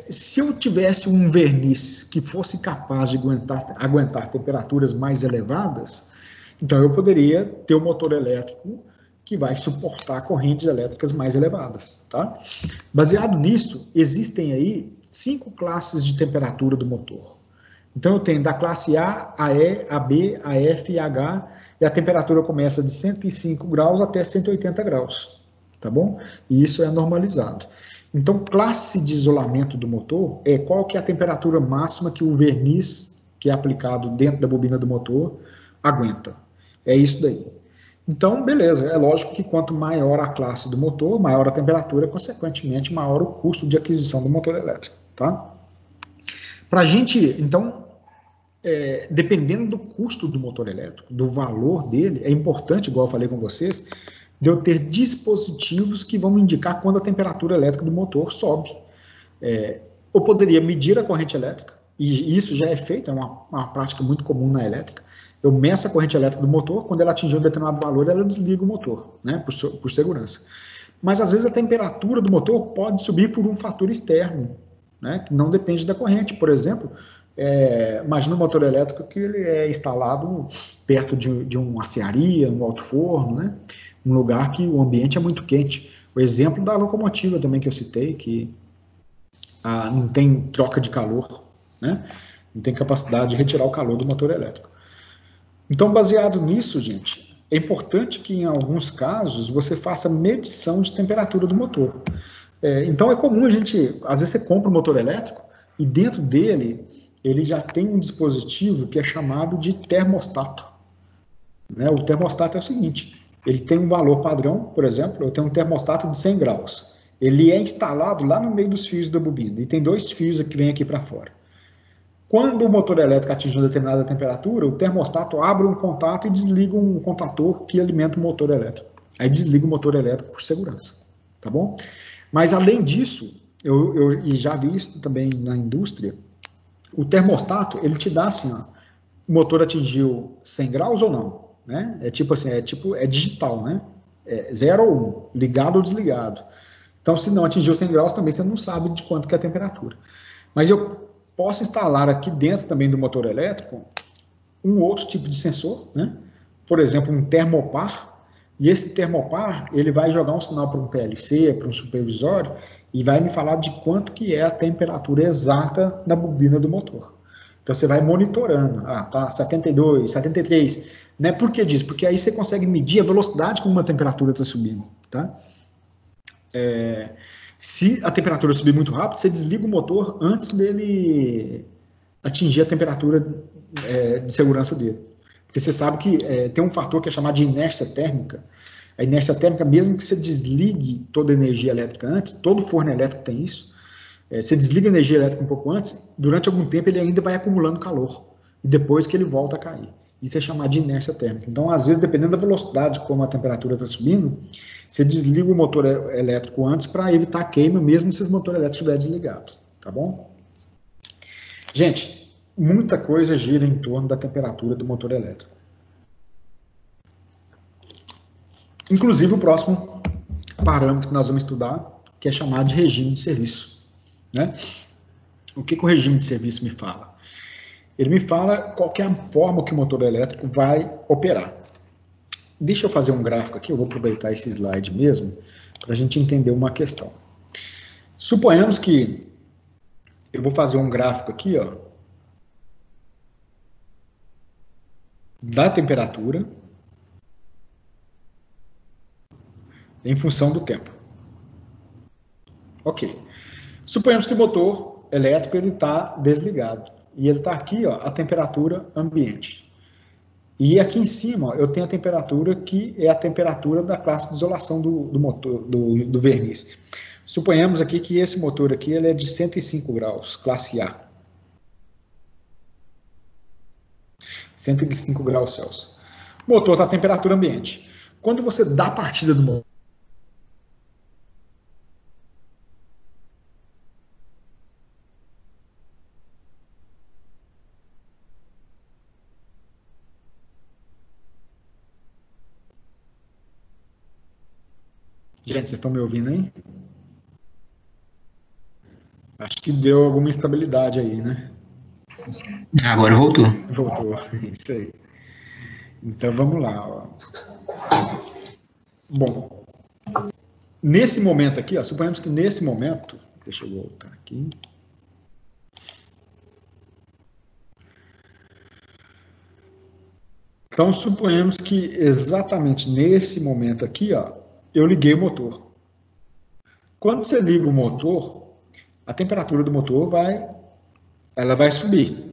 Speaker 1: se eu tivesse um verniz que fosse capaz de aguentar temperaturas mais elevadas, então eu poderia ter um motor elétrico que vai suportar correntes elétricas mais elevadas, tá? Baseado nisso, existem aí 5 classes de temperatura do motor. Então eu tenho da classe A, a E, a B, a F e a H, e a temperatura começa de 105 graus até 180 graus, tá bom? E isso é normalizado. Então, classe de isolamento do motor é qual que é a temperatura máxima que o verniz que é aplicado dentro da bobina do motor aguenta. É isso daí. Então, beleza, é lógico que quanto maior a classe do motor, maior a temperatura, consequentemente, maior o custo de aquisição do motor elétrico, tá? Para a gente, então, dependendo do custo do motor elétrico, do valor dele, é importante, igual eu falei com vocês, de eu ter dispositivos que vão me indicar quando a temperatura elétrica do motor sobe. Eu poderia medir a corrente elétrica, e isso já é feito, é uma prática muito comum na elétrica. Eu meço a corrente elétrica do motor, quando ela atingir um determinado valor, ela desliga o motor, né, por segurança. Mas, às vezes, a temperatura do motor pode subir por um fator externo, né, que não depende da corrente. Por exemplo, imagina um motor elétrico que ele é instalado perto de uma aciaria, um alto-forno, né, um lugar que o ambiente é muito quente. O exemplo da locomotiva também que eu citei, que não tem troca de calor, né, não tem capacidade de retirar o calor do motor elétrico. Então, baseado nisso, gente, é importante que em alguns casos você faça medição de temperatura do motor. Então é comum a gente, às vezes você compra um motor elétrico e dentro dele ele já tem um dispositivo que é chamado de termostato. Né? O termostato é o seguinte, ele tem um valor padrão, por exemplo, eu tenho um termostato de 100 graus. Ele é instalado lá no meio dos fios da bobina e tem 2 fios que vêm aqui para fora. Quando o motor elétrico atinge uma determinada temperatura, o termostato abre um contato e desliga um contator que alimenta o motor elétrico. Aí desliga o motor elétrico por segurança, tá bom? Mas além disso, eu já vi isso também na indústria, o termostato, ele te dá assim, ó, o motor atingiu 100 graus ou não, né? É tipo assim, é digital, né? 0 ou 1, ligado ou desligado. Então, se não atingiu 100 graus, também você não sabe de quanto que é a temperatura. Mas eu posso instalar aqui dentro também do motor elétrico um outro tipo de sensor, né? Por exemplo, um termopar, E esse termopar, ele vai jogar um sinal para um PLC, para um supervisório, e vai me falar de quanto que é a temperatura exata da bobina do motor. Então você vai monitorando, tá 72, 73, né? Por que disso? Porque aí você consegue medir a velocidade como a temperatura está subindo, tá? Se a temperatura subir muito rápido, você desliga o motor antes dele atingir a temperatura de segurança dele. Porque você sabe que tem um fator que é chamado de inércia térmica. A inércia térmica, mesmo que você desligue toda a energia elétrica antes, todo forno elétrico tem isso, você desliga a energia elétrica um pouco antes, durante algum tempo ele ainda vai acumulando calor, e depois que ele volta a cair. Isso é chamado de inércia térmica. Então, às vezes, dependendo da velocidade como a temperatura está subindo, você desliga o motor elétrico antes para evitar queima, mesmo se o motor elétrico estiver desligado, tá bom? Gente, muita coisa gira em torno da temperatura do motor elétrico. Inclusive o próximo parâmetro que nós vamos estudar, que é chamado de regime de serviço, né? O que o regime de serviço me fala? Ele me fala qual que é a forma que o motor elétrico vai operar. Deixa eu fazer um gráfico aqui, eu vou aproveitar esse slide mesmo, para a gente entender uma questão. Suponhamos que eu vou fazer um gráfico aqui, ó, da temperatura em função do tempo. Ok. Suponhamos que o motor elétrico está desligado. E ele está aqui, ó, a temperatura ambiente. E aqui em cima, ó, eu tenho a temperatura que é a temperatura da classe de isolação do motor, do verniz. Suponhamos aqui que esse motor aqui ele é de 105 graus, classe A. 105 graus Celsius. O motor está a temperatura ambiente. Quando você dá a partida do motor, gente, vocês estão me ouvindo aí? Acho que deu alguma instabilidade aí, né?
Speaker 3: Agora voltou.
Speaker 1: Voltou, isso aí. Então vamos lá. Ó. Bom, nesse momento aqui, ó, suponhamos que nesse momento, deixa eu voltar aqui. Então suponhamos que exatamente nesse momento aqui, ó, eu liguei o motor. Quando você liga o motor, a temperatura do motor vai subir.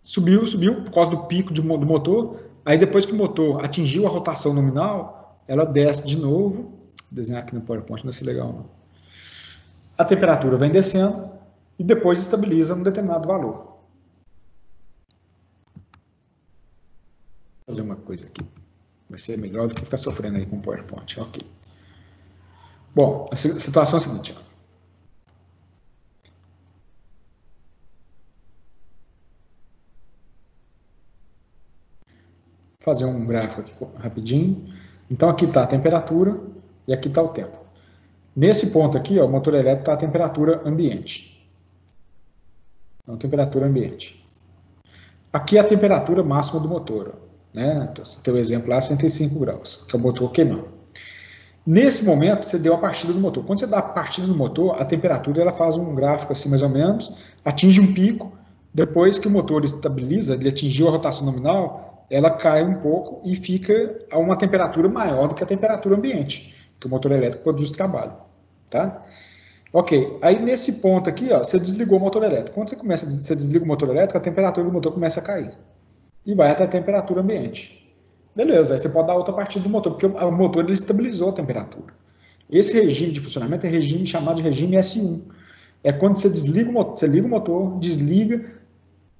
Speaker 1: Subiu por causa do pico do motor. Aí depois que o motor atingiu a rotação nominal, ela desce de novo. Vou desenhar aqui no PowerPoint, não vai ser legal não. A temperatura vem descendo e depois estabiliza um determinado valor. Vou fazer uma coisa aqui. Vai ser melhor do que ficar sofrendo aí com o PowerPoint. Ok. Bom, a situação é a seguinte. Ó. Fazer um gráfico aqui rapidinho. Então aqui está a temperatura e aqui está o tempo. Nesse ponto aqui, ó, o motor elétrico está a temperatura ambiente. Então, temperatura ambiente. Aqui é a temperatura máxima do motor. Ó, né? Então, você tem o exemplo lá, 105 graus, que é o motor queimando. Nesse momento, você deu a partida do motor. Quando você dá a partida do motor, a temperatura ela faz um gráfico assim, mais ou menos, atinge um pico, depois que o motor estabiliza, ele atingiu a rotação nominal, ela cai um pouco e fica a uma temperatura maior do que a temperatura ambiente, que o motor elétrico produz trabalho. Tá? Ok, aí nesse ponto aqui, ó, você desligou o motor elétrico. Quando você desliga o motor elétrico, a temperatura do motor começa a cair. E vai até a temperatura ambiente. Beleza, aí você pode dar outra partida do motor, porque o motor ele estabilizou a temperatura. Esse regime de funcionamento é regime chamado de regime S1. É quando você desliga o motor, você liga o motor, desliga,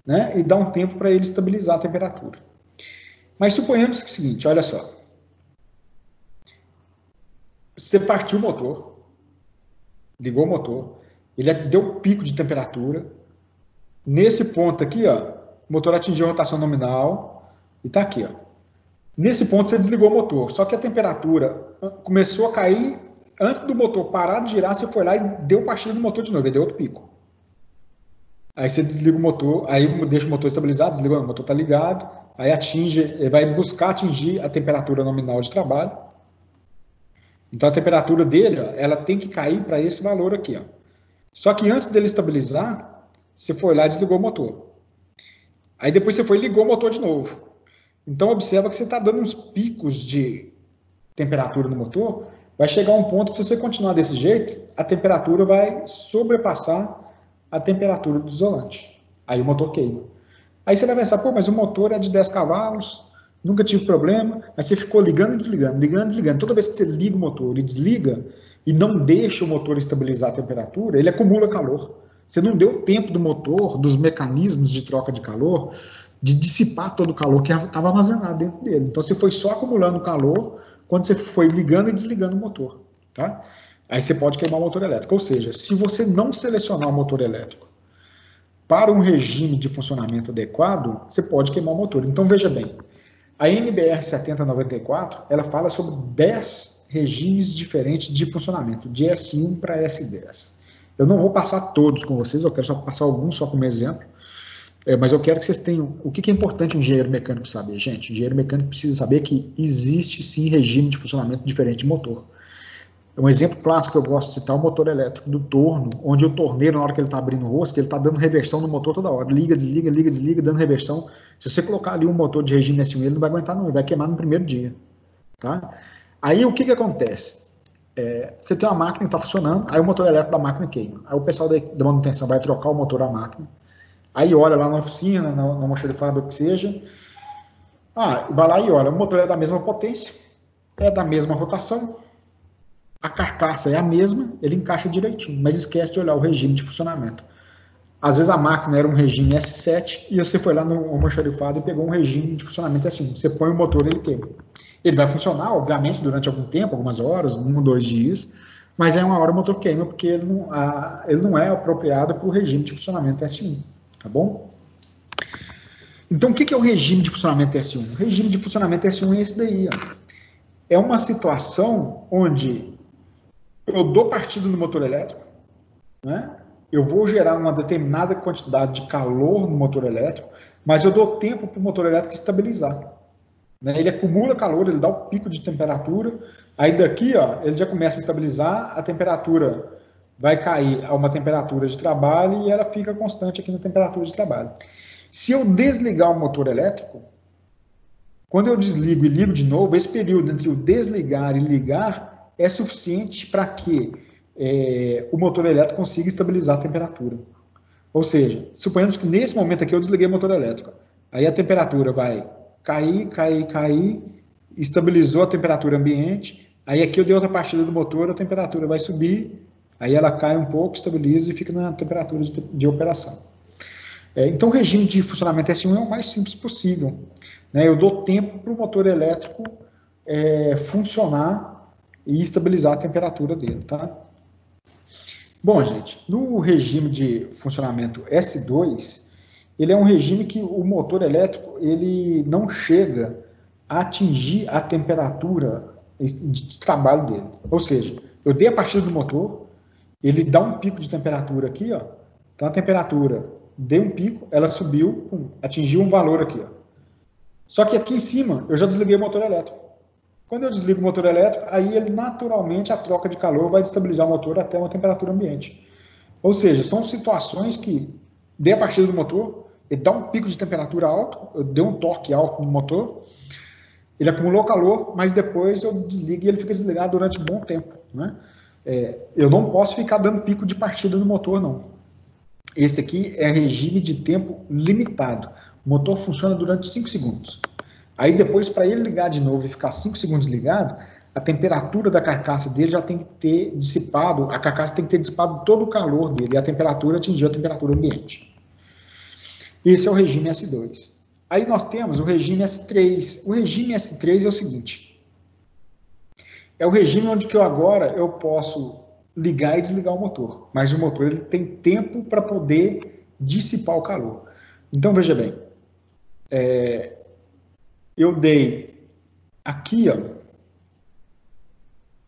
Speaker 1: né, e dá um tempo para ele estabilizar a temperatura. Mas suponhamos que é o seguinte, olha só. Você partiu o motor, ligou o motor, ele deu pico de temperatura. Nesse ponto aqui, ó, o motor atingiu a rotação nominal e está aqui. Ó. Nesse ponto você desligou o motor, só que a temperatura começou a cair. Antes do motor parar de girar, você foi lá e deu partida no motor de novo, ele deu outro pico. Aí você desliga o motor, aí deixa o motor estabilizado, desliga, o motor está ligado, aí ele vai buscar atingir a temperatura nominal de trabalho. Então a temperatura dele, ó, ela tem que cair para esse valor aqui, ó. Só que antes dele estabilizar, você foi lá e desligou o motor. Aí depois você foi e ligou o motor de novo. Então observa que você está dando uns picos de temperatura no motor. Vai chegar um ponto que, se você continuar desse jeito, a temperatura vai sobrepassar a temperatura do isolante. Aí o motor queima. Aí você vai pensar, pô, mas o motor é de 10 cavalos, nunca tive problema. Aí você ficou ligando e desligando, ligando e desligando. Toda vez que você liga o motor e desliga, e não deixa o motor estabilizar a temperatura, ele acumula calor. Você não deu tempo do motor, dos mecanismos de troca de calor, de dissipar todo o calor que estava armazenado dentro dele. Então você foi só acumulando calor quando você foi ligando e desligando o motor. Tá? Aí você pode queimar o motor elétrico. Ou seja, se você não selecionar o motor elétrico para um regime de funcionamento adequado, você pode queimar o motor. Então veja bem, a NBR 7094, ela fala sobre 10 regimes diferentes de funcionamento, de S1 para S10. Eu não vou passar todos com vocês, eu quero só passar alguns só como exemplo, mas eu quero que vocês tenham... O que é importante um engenheiro mecânico saber, gente? O engenheiro mecânico precisa saber que existe sim regime de funcionamento diferente de motor. Um exemplo clássico que eu gosto de citar é o motor elétrico do torno, onde o torneiro, na hora que ele está abrindo o rosco, ele está dando reversão no motor toda hora. Liga, desliga, liga, desliga, dando reversão. Se você colocar ali um motor de regime S1, ele não vai aguentar não, ele vai queimar no primeiro dia. Tá? Aí o que acontece? Você tem uma máquina que está funcionando, aí o motor elétrico da máquina queima. Aí o pessoal da manutenção vai trocar o motor da máquina, aí olha lá na oficina, na almoxarifada, o que seja, vai lá e olha, o motor é da mesma potência, é da mesma rotação, a carcaça é a mesma, ele encaixa direitinho, mas esquece de olhar o regime de funcionamento. Às vezes a máquina era um regime S7 e você foi lá no almoxarifado e pegou um regime de funcionamento S1. Você põe o motor e ele queima. Ele vai funcionar, obviamente, durante algum tempo, algumas horas, 1 ou 2 dias, mas é uma hora o motor queima porque ele não é apropriado para o regime de funcionamento S1, tá bom? Então, o que é o regime de funcionamento S1? O regime de funcionamento S1 é esse daí, ó. É uma situação onde eu dou partida no motor elétrico, né? Eu vou gerar uma determinada quantidade de calor no motor elétrico, mas eu dou tempo para o motor elétrico estabilizar. Ele acumula calor, ele dá o pico de temperatura, aí daqui ó, ele já começa a estabilizar, a temperatura vai cair a uma temperatura de trabalho e ela fica constante aqui na temperatura de trabalho. Se eu desligar o motor elétrico, quando eu desligo e ligo de novo, esse período entre o desligar e ligar é suficiente para que o motor elétrico consiga estabilizar a temperatura. Ou seja, suponhamos que nesse momento aqui eu desliguei o motor elétrico, aí a temperatura vai cair, estabilizou a temperatura ambiente, aí aqui eu dei outra partida do motor, a temperatura vai subir, aí ela cai um pouco, estabiliza e fica na temperatura de operação. Então o regime de funcionamento S1 é o mais simples possível, né? Eu dou tempo para o motor elétrico funcionar e estabilizar a temperatura dele, tá? Bom, gente, no regime de funcionamento S2, ele é um regime que o motor elétrico ele não chega a atingir a temperatura de trabalho dele. Ou seja, eu dei a partida do motor, ele dá um pico de temperatura aqui, ó. Então a temperatura deu um pico, ela subiu, atingiu um valor aqui, ó. Só que aqui em cima eu já desliguei o motor elétrico. Quando eu desligo o motor elétrico, aí ele naturalmente, a troca de calor vai destabilizar o motor até uma temperatura ambiente. Ou seja, são situações que dei a partida do motor, ele dá um pico de temperatura alto, eu dei um torque alto no motor, ele acumulou calor, mas depois eu desligo e ele fica desligado durante um bom tempo, né? Eu não posso ficar dando pico de partida no motor, não. Esse aqui é regime de tempo limitado. O motor funciona durante 5 segundos. Aí depois, para ele ligar de novo e ficar 5 segundos ligado, a temperatura da carcaça dele já tem que ter dissipado, a carcaça tem que ter dissipado todo o calor dele, e a temperatura atingiu a temperatura ambiente. Esse é o regime S2. Aí nós temos o regime S3. O regime S3 é o seguinte, é o regime onde que eu posso ligar e desligar o motor, mas o motor ele tem tempo para poder dissipar o calor. Então, veja bem, eu dei aqui, ó,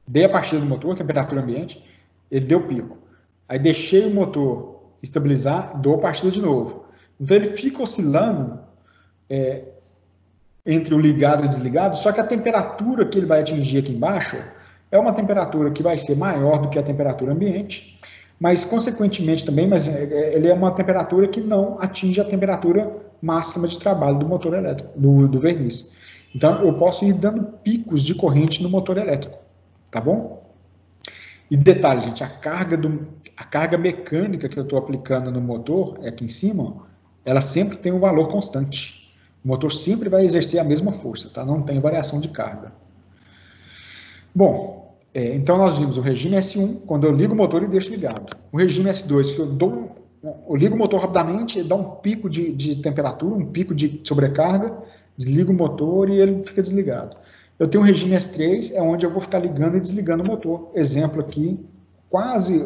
Speaker 1: dei a partida do motor, temperatura ambiente, ele deu pico. Aí deixei o motor estabilizar, dou a partida de novo. Então ele fica oscilando entre o ligado e o desligado, só que a temperatura que ele vai atingir aqui embaixo é uma temperatura que vai ser maior do que a temperatura ambiente, mas consequentemente também, ele é uma temperatura que não atinge a temperatura máxima de trabalho do motor elétrico, do verniz. Então, eu posso ir dando picos de corrente no motor elétrico, tá bom? E detalhe, gente, a carga mecânica que eu estou aplicando no motor, aqui em cima, ela sempre tem um valor constante. O motor sempre vai exercer a mesma força, tá? Não tem variação de carga. Bom, então nós vimos o regime S1, quando eu ligo o motor e deixo ligado. O regime S2, que eu ligo o motor rapidamente, ele dá um pico de temperatura, um pico de sobrecarga, desligo o motor e ele fica desligado. Eu tenho o regime S3, é onde eu vou ficar ligando e desligando o motor. Exemplo aqui, quase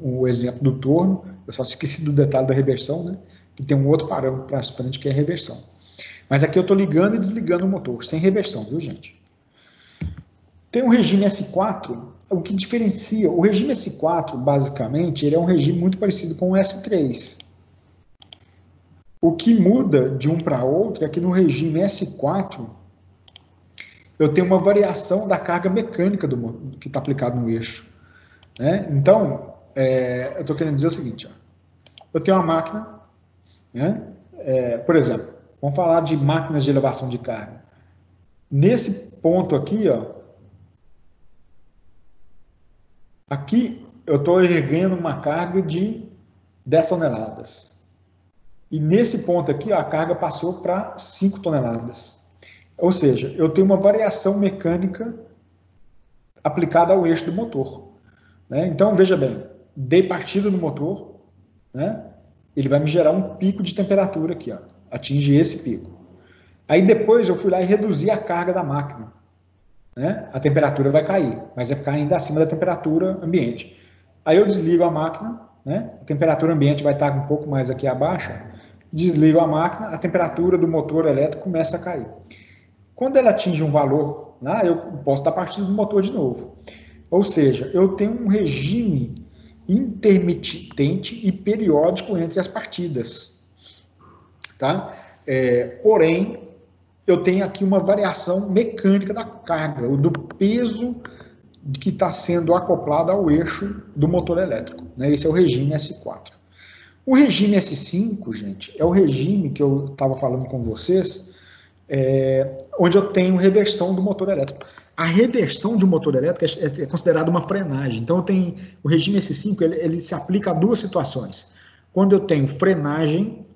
Speaker 1: o exemplo do torno, eu só esqueci do detalhe da reversão, né? Que tem um outro parâmetro para frente que é a reversão. Mas aqui eu estou ligando e desligando o motor, sem reversão, viu, gente? Tem o regime S4, o que diferencia, o regime S4, basicamente, ele é um regime muito parecido com o S3. O que muda de um para outro é que no regime S4, eu tenho uma variação da carga mecânica que está aplicado no eixo. Né? Então, eu estou querendo dizer o seguinte, ó. Eu tenho uma máquina, né? Por exemplo, vamos falar de máquinas de elevação de carga. Nesse ponto aqui, ó, aqui eu estou erguendo uma carga de 10 toneladas. E nesse ponto aqui, ó, a carga passou para 5 toneladas. Ou seja, eu tenho uma variação mecânica aplicada ao eixo do motor. Né? Então, veja bem, dei partida no motor, né? Ele vai me gerar um pico de temperatura aqui, ó, atinge esse pico. Aí depois eu fui lá e reduzi a carga da máquina. Né? A temperatura vai cair, mas vai ficar ainda acima da temperatura ambiente. Aí eu desligo a máquina, né? A temperatura ambiente vai estar um pouco mais aqui abaixo, desligo a máquina, a temperatura do motor elétrico começa a cair. Quando ela atinge um valor, lá, eu posso dar partida do motor de novo. Ou seja, eu tenho um regime intermitente e periódico entre as partidas. Tá? Porém, eu tenho aqui uma variação mecânica da carga, do peso que está sendo acoplado ao eixo do motor elétrico. Né? Esse é o regime S4. O regime S5, gente, é o regime que eu estava falando com vocês, onde eu tenho reversão do motor elétrico. A reversão de um motor elétrico é considerada uma frenagem. Então, o regime S5 ele se aplica a duas situações. Quando eu tenho frenagem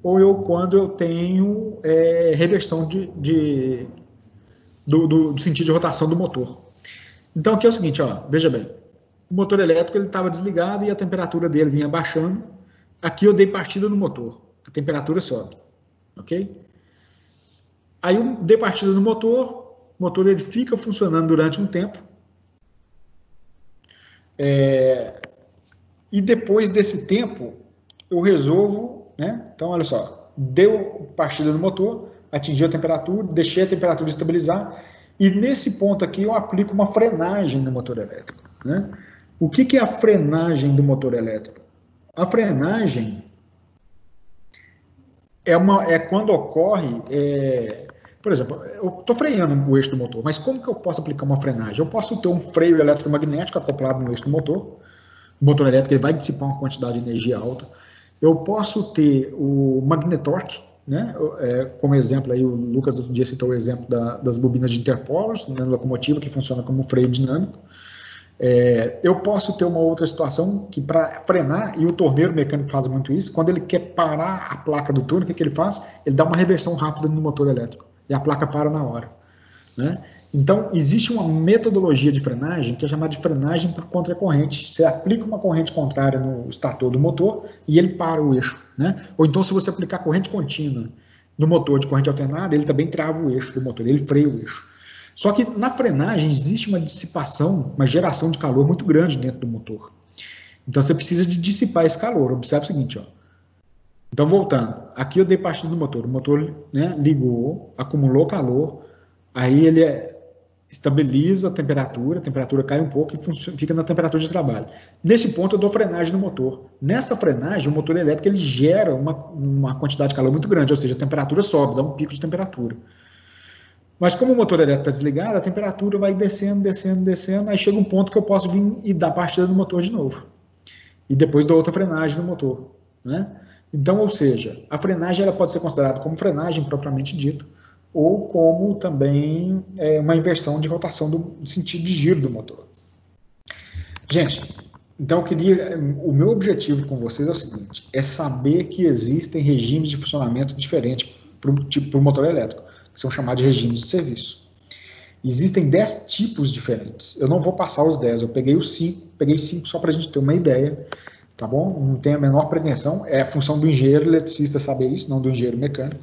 Speaker 1: ou quando eu tenho reversão do sentido de rotação do motor. Então, aqui é o seguinte, ó, veja bem. O motor elétrico estava desligado e a temperatura dele vinha baixando. Aqui eu dei partida no motor. A temperatura sobe. Ok? Aí eu dei partida no motor. O motor ele fica funcionando durante um tempo. E depois desse tempo, eu resolvo, né? Então, olha só, deu partida no motor, atingiu a temperatura, deixei a temperatura estabilizar, e nesse ponto aqui eu aplico uma frenagem no motor elétrico. Né? O que é a frenagem do motor elétrico? A frenagem é quando ocorre... Por exemplo, eu estou freando o eixo do motor, mas como que eu posso aplicar uma frenagem? Eu posso ter um freio eletromagnético acoplado no eixo do motor. O motor elétrico ele vai dissipar uma quantidade de energia alta. Eu posso ter o magnetorque, né? Como exemplo, aí o Lucas outro dia citou o exemplo das bobinas de interpolos, na locomotiva, que funciona como freio dinâmico. Eu posso ter uma outra situação que para frenar, e o torneiro mecânico faz muito isso, quando ele quer parar a placa do torno, o que ele faz? Ele dá uma reversão rápida no motor elétrico. E a placa para na hora. Né? Então, existe uma metodologia de frenagem que é chamada de frenagem por contracorrente. Você aplica uma corrente contrária no estator do motor e ele para o eixo. Né? Ou então, se você aplicar corrente contínua no motor de corrente alternada, ele também trava o eixo do motor, ele freia o eixo. Só que na frenagem existe uma dissipação, uma geração de calor muito grande dentro do motor. Então, você precisa de dissipar esse calor. Observe o seguinte, ó. Então, voltando, aqui eu dei partida do motor, o motor, né, ligou, acumulou calor, aí ele estabiliza a temperatura cai um pouco e fica na temperatura de trabalho. Nesse ponto eu dou frenagem no motor. Nessa frenagem, o motor elétrico ele gera uma quantidade de calor muito grande, ou seja, a temperatura sobe, dá um pico de temperatura. Mas como o motor elétrico está desligado, a temperatura vai descendo, descendo, descendo, aí chega um ponto que eu posso vir e dar partida no motor de novo. E depois dou outra frenagem no motor, né? Então, ou seja, a frenagem ela pode ser considerada como frenagem propriamente dita, ou como também uma inversão de rotação do sentido de giro do motor. Gente, então o meu objetivo com vocês é o seguinte, é saber que existem regimes de funcionamento diferentes para o motor elétrico, que são chamados de regimes de serviço. Existem 10 tipos diferentes, eu não vou passar os 10, eu peguei 5 só para a gente ter uma ideia, tá bom? Não tem a menor pretensão, é a função do engenheiro eletricista saber isso, não do engenheiro mecânico.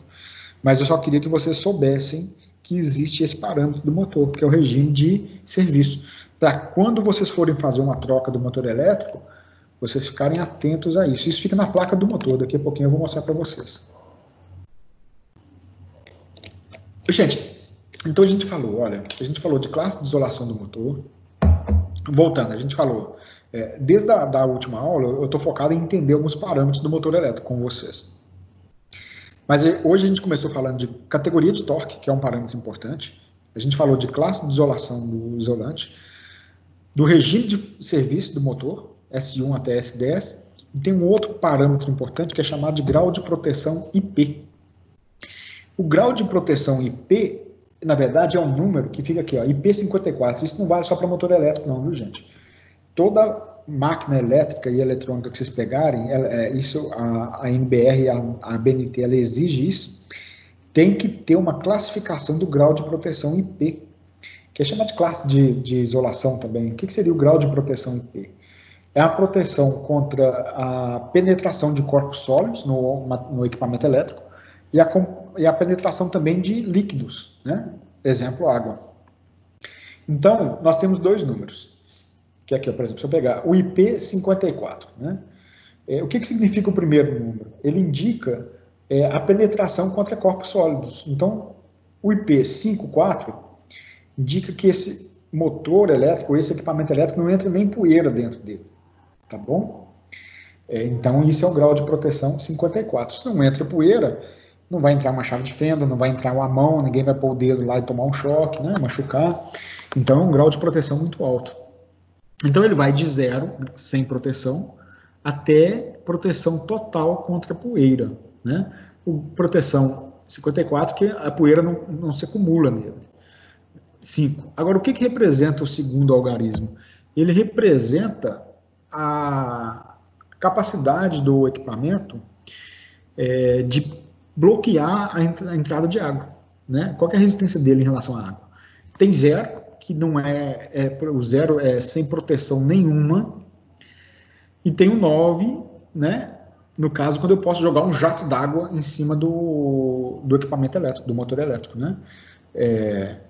Speaker 1: Mas eu só queria que vocês soubessem que existe esse parâmetro do motor, que é o regime de serviço. Para quando vocês forem fazer uma troca do motor elétrico, vocês ficarem atentos a isso. Isso fica na placa do motor, daqui a pouquinho eu vou mostrar para vocês. Gente, então a gente falou, olha, a gente falou de classe de isolação do motor. Voltando, a gente falou, desde a última aula, eu estou focado em entender alguns parâmetros do motor elétrico com vocês. Mas hoje a gente começou falando de categoria de torque, que é um parâmetro importante. A gente falou de classe de isolação do isolante, do regime de serviço do motor, S1 até S10, e tem um outro parâmetro importante que é chamado de grau de proteção IP. O grau de proteção IP, na verdade, é um número que fica aqui, ó, IP54. Isso não vale só para motor elétrico não, viu, gente? Toda máquina elétrica e eletrônica que vocês pegarem, isso a NBR e a BNT, ela exige isso, tem que ter uma classificação do grau de proteção IP, que é chamado de classe de isolação também. O que seria o grau de proteção IP? É a proteção contra a penetração de corpos sólidos no equipamento elétrico e a penetração também de líquidos, né? Exemplo, água. Então, nós temos dois números. Que aqui, por exemplo, se eu pegar o IP54, né? O que significa o primeiro número? Ele indica a penetração contra corpos sólidos. Então, o IP54 indica que esse motor elétrico, esse equipamento elétrico, não entra nem poeira dentro dele, tá bom? Então, isso é o grau de proteção 54. Se não entra poeira, não vai entrar uma chave de fenda, não vai entrar uma mão, ninguém vai pôr o dedo lá e tomar um choque, né? Machucar. Então, é um grau de proteção muito alto. Então ele vai de 0, sem proteção, até proteção total contra poeira, né? Proteção 54, que a poeira não se acumula nele. 5. Agora, o que representa o segundo algarismo? Ele representa a capacidade do equipamento de bloquear a entrada de água, né? Qual que é a resistência dele em relação à água? Tem 0, que não o 0 é sem proteção nenhuma, e tem o 9, né, no caso, quando eu posso jogar um jato d'água em cima do equipamento elétrico, do motor elétrico, né?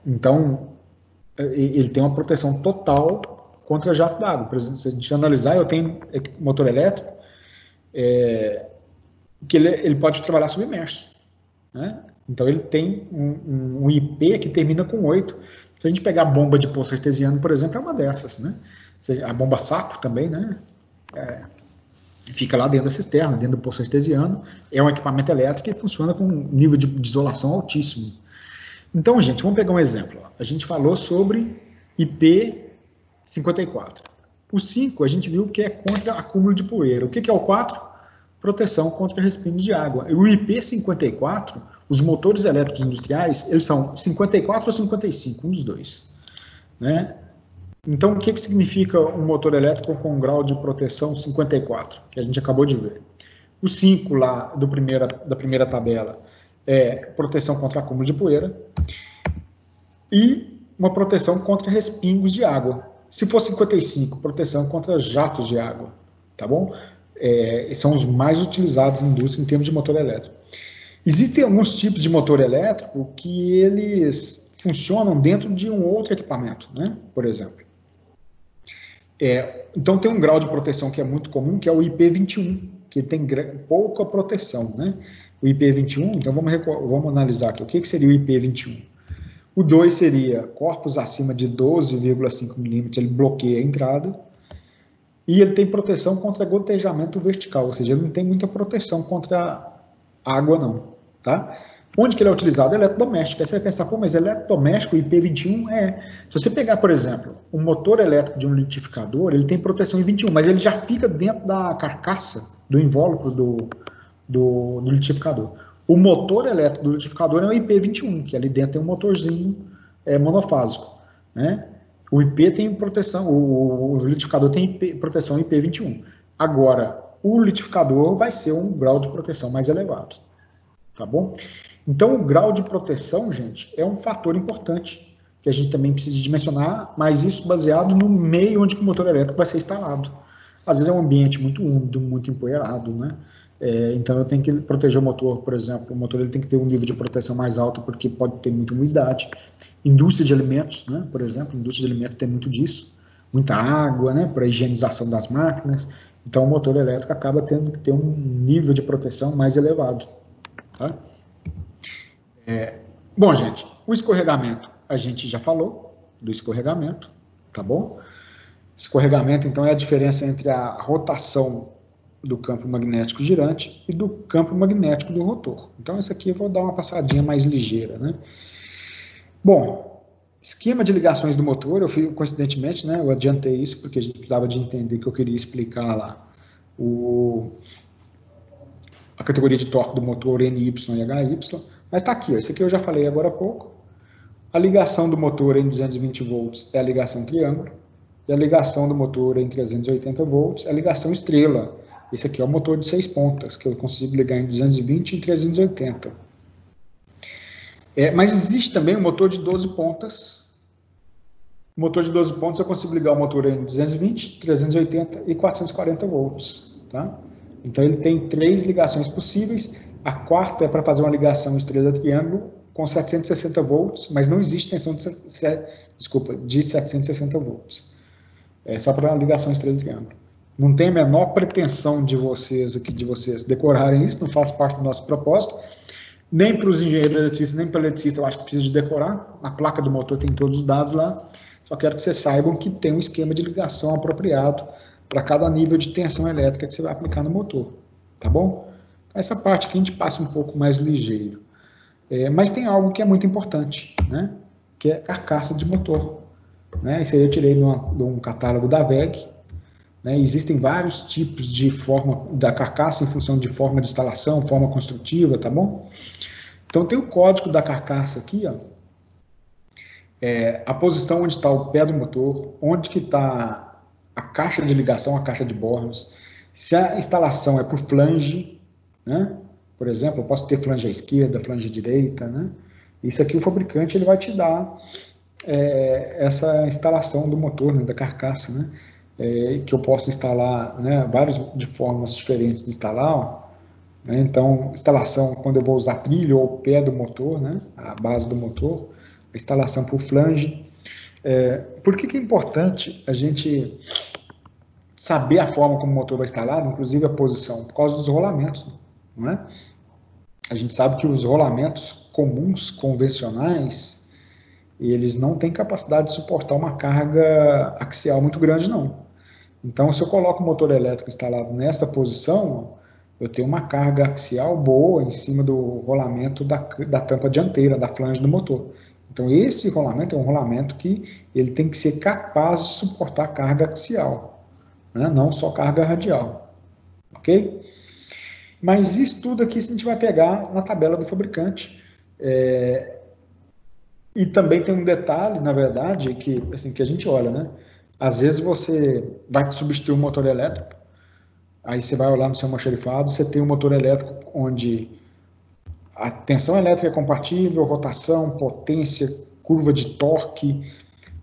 Speaker 1: Então, ele tem uma proteção total contra jato d'água. Por exemplo, se a gente analisar, eu tenho motor elétrico, que ele pode trabalhar submerso, né? Então, ele tem um IP que termina com 8. Se a gente pegar a bomba de poço artesiano, por exemplo, é uma dessas, né? A bomba saco também, né? Fica lá dentro da cisterna, dentro do poço artesiano. É um equipamento elétrico e funciona com um nível de isolação altíssimo. Então, gente, vamos pegar um exemplo. A gente falou sobre IP54. O 5, a gente viu que é contra acúmulo de poeira. O que é o 4? Proteção contra respingo de água. O IP54, os motores elétricos industriais, eles são 54 ou 55, um dos dois, né? Então, o que significa um motor elétrico com um grau de proteção 54, que a gente acabou de ver? O 5 lá da primeira tabela é proteção contra acúmulo de poeira e uma proteção contra respingos de água. Se for 55, proteção contra jatos de água, tá bom? São os mais utilizados na indústria em termos de motor elétrico. Existem alguns tipos de motor elétrico que eles funcionam dentro de um outro equipamento, né? Por exemplo. Então tem um grau de proteção que é muito comum, que é o IP21, que tem pouca proteção, né? O IP21, então vamos analisar aqui. O que seria o IP21? O 2 seria corpos acima de 12,5 milímetros, ele bloqueia a entrada. E ele tem proteção contra gotejamento vertical, ou seja, ele não tem muita proteção contra água não, tá? Onde que ele é utilizado? Eletrodoméstico. Aí você vai pensar, pô, mas eletrodoméstico, IP21 é... Se você pegar, por exemplo, um motor elétrico de um litificador, ele tem proteção em 21, mas ele já fica dentro da carcaça, do invólucro do litificador. O motor elétrico do litificador é o IP21, que ali dentro tem um motorzinho monofásico, né? O IP tem proteção, o litificador tem proteção IP21. Agora, o litificador vai ser um grau de proteção mais elevado, tá bom? Então, o grau de proteção, gente, é um fator importante que a gente também precisa dimensionar, mas isso baseado no meio onde o motor elétrico vai ser instalado. Às vezes é um ambiente muito úmido, muito empoeirado, né? Então eu tenho que proteger o motor, por exemplo, o motor ele tem que ter um nível de proteção mais alto porque pode ter muita umidade. Indústria de alimentos, né? Por exemplo, indústria de alimentos tem muito disso, muita água, né? Para higienização das máquinas. Então o motor elétrico acaba tendo que ter um nível de proteção mais elevado, tá? Bom, gente, o escorregamento, a gente já falou do escorregamento, tá bom? Escorregamento, então, é a diferença entre a rotação do campo magnético girante e do campo magnético do rotor. Então, isso aqui eu vou dar uma passadinha mais ligeira, né? Bom, esquema de ligações do motor, eu fiz, coincidentemente, né, eu adiantei isso porque a gente precisava de entender que eu queria explicar lá a categoria de torque do motor NY e HY, mas está aqui, ó, isso aqui eu já falei agora há pouco. A ligação do motor em 220 volts é a ligação triângulo, e a ligação do motor em 380 volts é a ligação estrela. Esse aqui é o motor de 6 pontas, que eu consigo ligar em 220 e 380. Mas existe também um motor de 12 pontas. O motor de 12 pontas eu consigo ligar o motor em 220, 380 e 440 volts. Tá? Então ele tem 3 ligações possíveis. A quarta é para fazer uma ligação estrela-triângulo com 760 volts, mas não existe tensão de 760 volts. É só para ligação estrela-triângulo. Não tem a menor pretensão de vocês decorarem isso, não faz parte do nosso propósito. Nem para os engenheiros eletricistas, nem para o eletricista, eu acho que precisa de decorar. A placa do motor tem todos os dados lá. Só quero que vocês saibam que tem um esquema de ligação apropriado para cada nível de tensão elétrica que você vai aplicar no motor. Tá bom? Essa parte aqui a gente passa um pouco mais ligeiro. Mas tem algo que é muito importante, né? Que é carcaça de motor. Né? Isso aí eu tirei de um catálogo da WEG. Né? Existem vários tipos de forma da carcaça em função de forma de instalação, forma construtiva, tá bom? Então tem o código da carcaça aqui, ó. A posição onde está o pé do motor, onde que está a caixa de ligação, a caixa de bornes, se a instalação é por flange, né? Por exemplo, eu posso ter flange à esquerda, flange à direita, né? Isso aqui o fabricante ele vai te dar essa instalação do motor, né, da carcaça, né? Que eu posso instalar, né, várias de formas diferentes de instalar, ó, né? Então, instalação quando eu vou usar trilho ou pé do motor, né, a base do motor, a instalação por flange. Por que é importante a gente saber a forma como o motor vai instalado, inclusive a posição? Por causa dos rolamentos, não é? A gente sabe que os rolamentos comuns, convencionais, eles não têm capacidade de suportar uma carga axial muito grande, não. Então, se eu coloco o motor elétrico instalado nessa posição, eu tenho uma carga axial boa em cima do rolamento da tampa dianteira, da flange do motor. Então, esse rolamento é um rolamento que ele tem que ser capaz de suportar carga axial, né? Não só carga radial. Ok? Mas isso tudo aqui a gente vai pegar na tabela do fabricante. E também tem um detalhe, na verdade, que a gente olha, né? Às vezes você vai substituir um motor elétrico, aí você vai olhar no seu almoxarifado, você tem um motor elétrico onde a tensão elétrica é compatível, rotação, potência, curva de torque,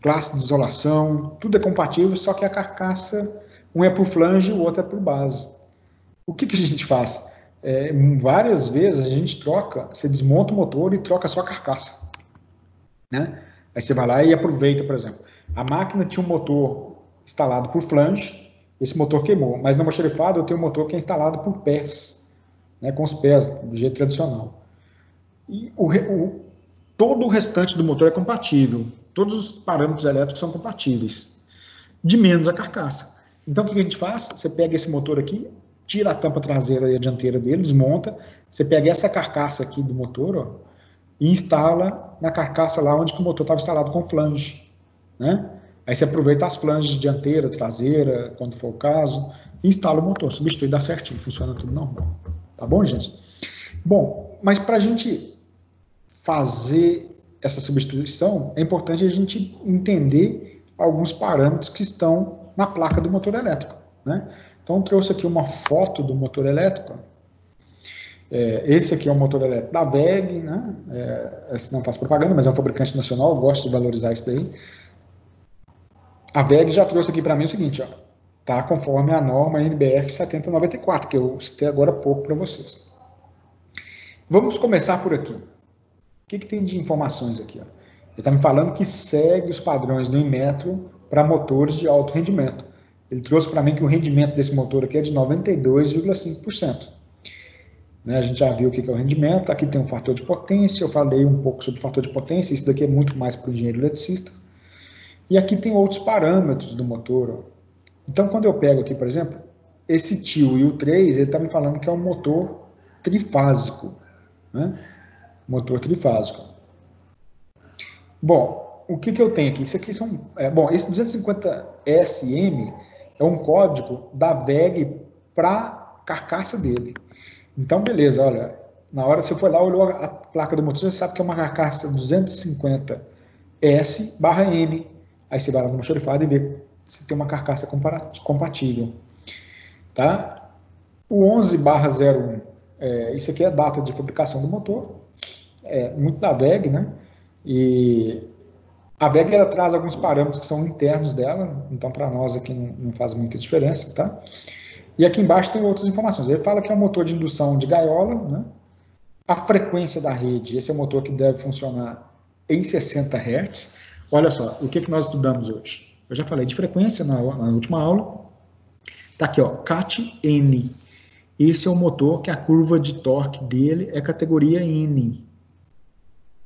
Speaker 1: classe de isolação, tudo é compatível, só que a carcaça, um é por flange e o outro é por base. O que a gente faz? Várias vezes a gente troca, você desmonta o motor e troca só a carcaça, né? Aí você vai lá e aproveita, por exemplo, a máquina tinha um motor instalado por flange, esse motor queimou, mas no almoxarifado eu tenho um motor que é instalado por pés, né, com os pés, do jeito tradicional. E todo o restante do motor é compatível. Todos os parâmetros elétricos são compatíveis, de menos a carcaça. Então, o que a gente faz? Você pega esse motor aqui, tira a tampa traseira e a dianteira dele, desmonta, você pega essa carcaça aqui do motor, ó, e instala na carcaça lá onde que o motor estava instalado com flange, né? Aí você aproveita as flanges dianteira, traseira, quando for o caso, e instala o motor, substitui, dá certinho, funciona tudo normal. Tá bom, gente? Bom, mas para a gente fazer essa substituição, é importante a gente entender alguns parâmetros que estão na placa do motor elétrico, né? Então, eu trouxe aqui uma foto do motor elétrico. Esse aqui é o motor elétrico da WEG, né? Esse não faz propaganda, mas é um fabricante nacional, eu gosto de valorizar isso daí. A WEG já trouxe aqui para mim o seguinte, ó, tá conforme a norma NBR 7094, que eu citei agora há pouco para vocês. Vamos começar por aqui. O que tem de informações aqui? Ó? Ele está me falando que segue os padrões do Inmetro para motores de alto rendimento. Ele trouxe para mim que o rendimento desse motor aqui é de 92,5%. Né, a gente já viu o que é o rendimento. Aqui tem um fator de potência. Eu falei um pouco sobre o fator de potência. Isso daqui é muito mais para o engenheiro eletricista. E aqui tem outros parâmetros do motor. Ó. Então, quando eu pego aqui, por exemplo, esse TIL e o 3, ele está me falando que é um motor trifásico. Né? Motor trifásico. Bom, o que eu tenho aqui? Isso aqui são... bom, esse 250SM é um código da WEG para a carcaça dele. Então, beleza, olha, na hora que você for lá, olhou a placa do motor, você sabe que é uma carcaça 250S/M. Aí você vai lá no almoxarifado e vê se tem uma carcaça compatível. Tá? O 11/01, isso aqui é a data de fabricação do motor, muito da WEG, né? E a WEG ela traz alguns parâmetros que são internos dela, então para nós aqui não faz muita diferença, tá? E aqui embaixo tem outras informações. Ele fala que é um motor de indução de gaiola, né? A frequência da rede, esse é o motor que deve funcionar em 60 Hz. Olha só, o que nós estudamos hoje? Eu já falei de frequência na última aula. Tá aqui, ó, CAT-N. Esse é o motor que a curva de torque dele é categoria N.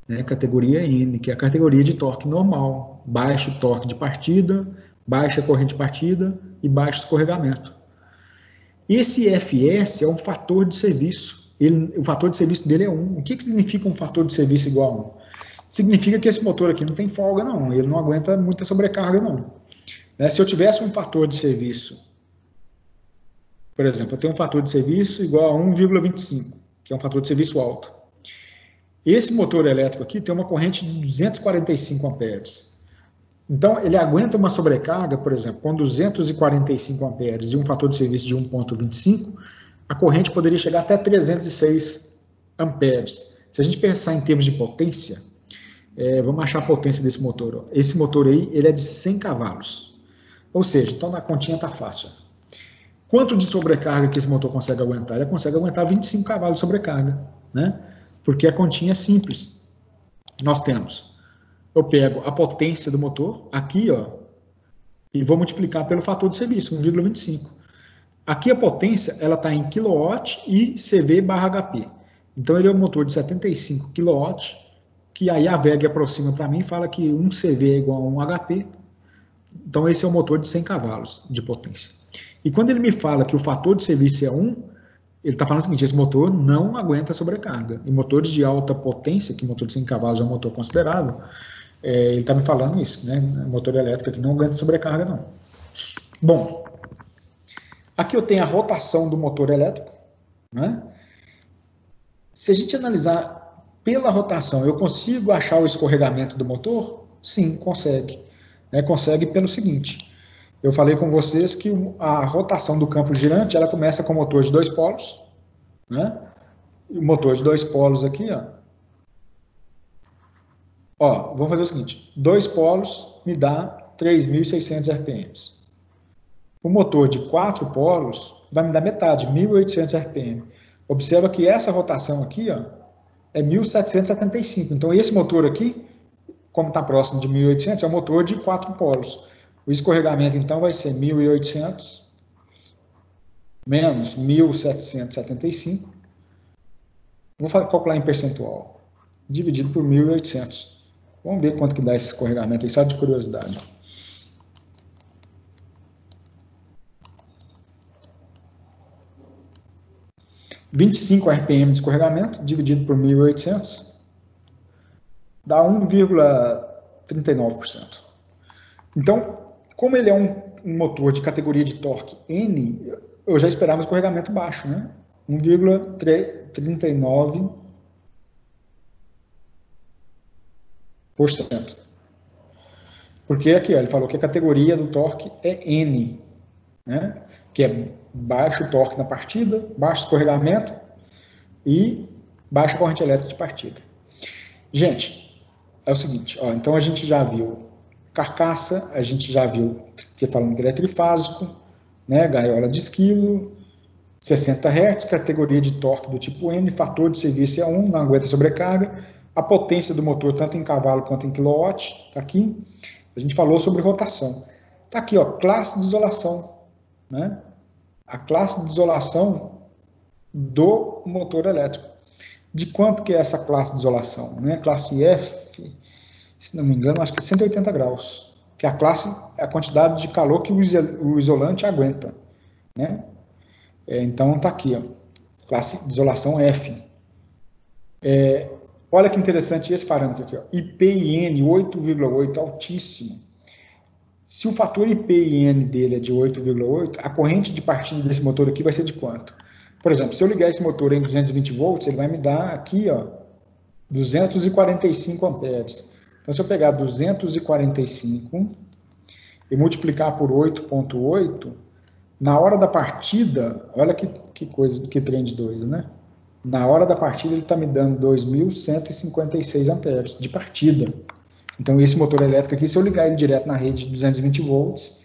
Speaker 1: Né? Categoria N, que é a categoria de torque normal. Baixo torque de partida, baixa corrente de partida e baixo escorregamento. Esse FS é um fator de serviço. O fator de serviço dele é 1. O que significa um fator de serviço igual a 1? Significa que esse motor aqui não tem folga, não. Ele não aguenta muita sobrecarga, não. Né? Se eu tivesse um fator de serviço, por exemplo, eu tenho um fator de serviço igual a 1,25, que é um fator de serviço alto. Esse motor elétrico aqui tem uma corrente de 245 amperes. Então, ele aguenta uma sobrecarga, por exemplo, com 245 amperes e um fator de serviço de 1,25, a corrente poderia chegar até 306 amperes. Se a gente pensar em termos de potência, vamos achar a potência desse motor. Ó. Esse motor aí, ele é de 100 cavalos. Ou seja, então na continha está fácil. Quanto de sobrecarga que esse motor consegue aguentar? Ele consegue aguentar 25 cavalos de sobrecarga, né? Porque a continha é simples. Nós temos, eu pego a potência do motor, aqui, ó, e vou multiplicar pelo fator de serviço, 1,25. Aqui a potência, ela está em kW e CV/HP. Então, ele é um motor de 75 kW, que aí a WEG aproxima para mim e fala que 1 CV é igual a 1 HP. Então, esse é um motor de 100 cavalos de potência. E quando ele me fala que o fator de serviço é 1, ele está falando o seguinte, esse motor não aguenta sobrecarga. Em motores de alta potência, que motor de 100 cavalos é um motor considerável, ele está me falando isso, né? Motor elétrico que não aguenta sobrecarga, não. Bom, aqui eu tenho a rotação do motor elétrico, né? Se a gente analisar pela rotação, eu consigo achar o escorregamento do motor? Sim, consegue. Consegue pelo seguinte, eu falei com vocês que a rotação do campo girante, ela começa com motor de 2 polos, né? E o motor de 2 polos aqui, ó, vamos fazer o seguinte, 2 polos me dá 3.600 RPM. O motor de 4 polos vai me dar metade, 1.800 RPM. Observa que essa rotação aqui, ó, é 1.775. Então, esse motor aqui, como está próximo de 1.800, é um motor de 4 polos. O escorregamento, então, vai ser 1.800 menos 1.775. Vou calcular em percentual. dividido por 1.800. Vamos ver quanto que dá esse escorregamento aí, só de curiosidade. (25 RPM de escorregamento, dividido por 1.800, dá 1,39%. Então, como ele é um motor de categoria de torque N, eu já esperava um escorregamento baixo, né? 1,39%. Porque aqui, ó, ele falou que a categoria do torque é N, né? Que é baixo torque na partida, baixo escorregamento e baixa corrente elétrica de partida. Gente, é o seguinte, ó, então a gente já viu carcaça, a gente já viu que falando que ele é trifásico, né? Gaiola de esquilo, 60 Hz, categoria de torque do tipo N, fator de serviço é 1, não aguenta sobrecarga, a potência do motor tanto em cavalo quanto em quilowatt, tá aqui. A gente falou sobre rotação. Tá aqui, ó, classe de isolação, né? A classe de isolação do motor elétrico. De quanto que é essa classe de isolação, né? Classe F, se não me engano, acho que é 180 graus, que é a classe, é a quantidade de calor que o isolante aguenta, né? Então tá aqui, ó, classe de isolação F. Olha que interessante esse parâmetro aqui, ó, IPN 8,8, altíssimo. Se o fator IPN dele é de 8,8, a corrente de partida desse motor aqui vai ser de quanto? Por exemplo, se eu ligar esse motor em 220 volts, ele vai me dar aqui, ó, 245 amperes. Então, se eu pegar 245 e multiplicar por 8,8, na hora da partida, olha que coisa, que trem de doido, né? Na hora da partida, ele está me dando 2.156 amperes de partida. Então, esse motor elétrico aqui, se eu ligar ele direto na rede de 220 volts,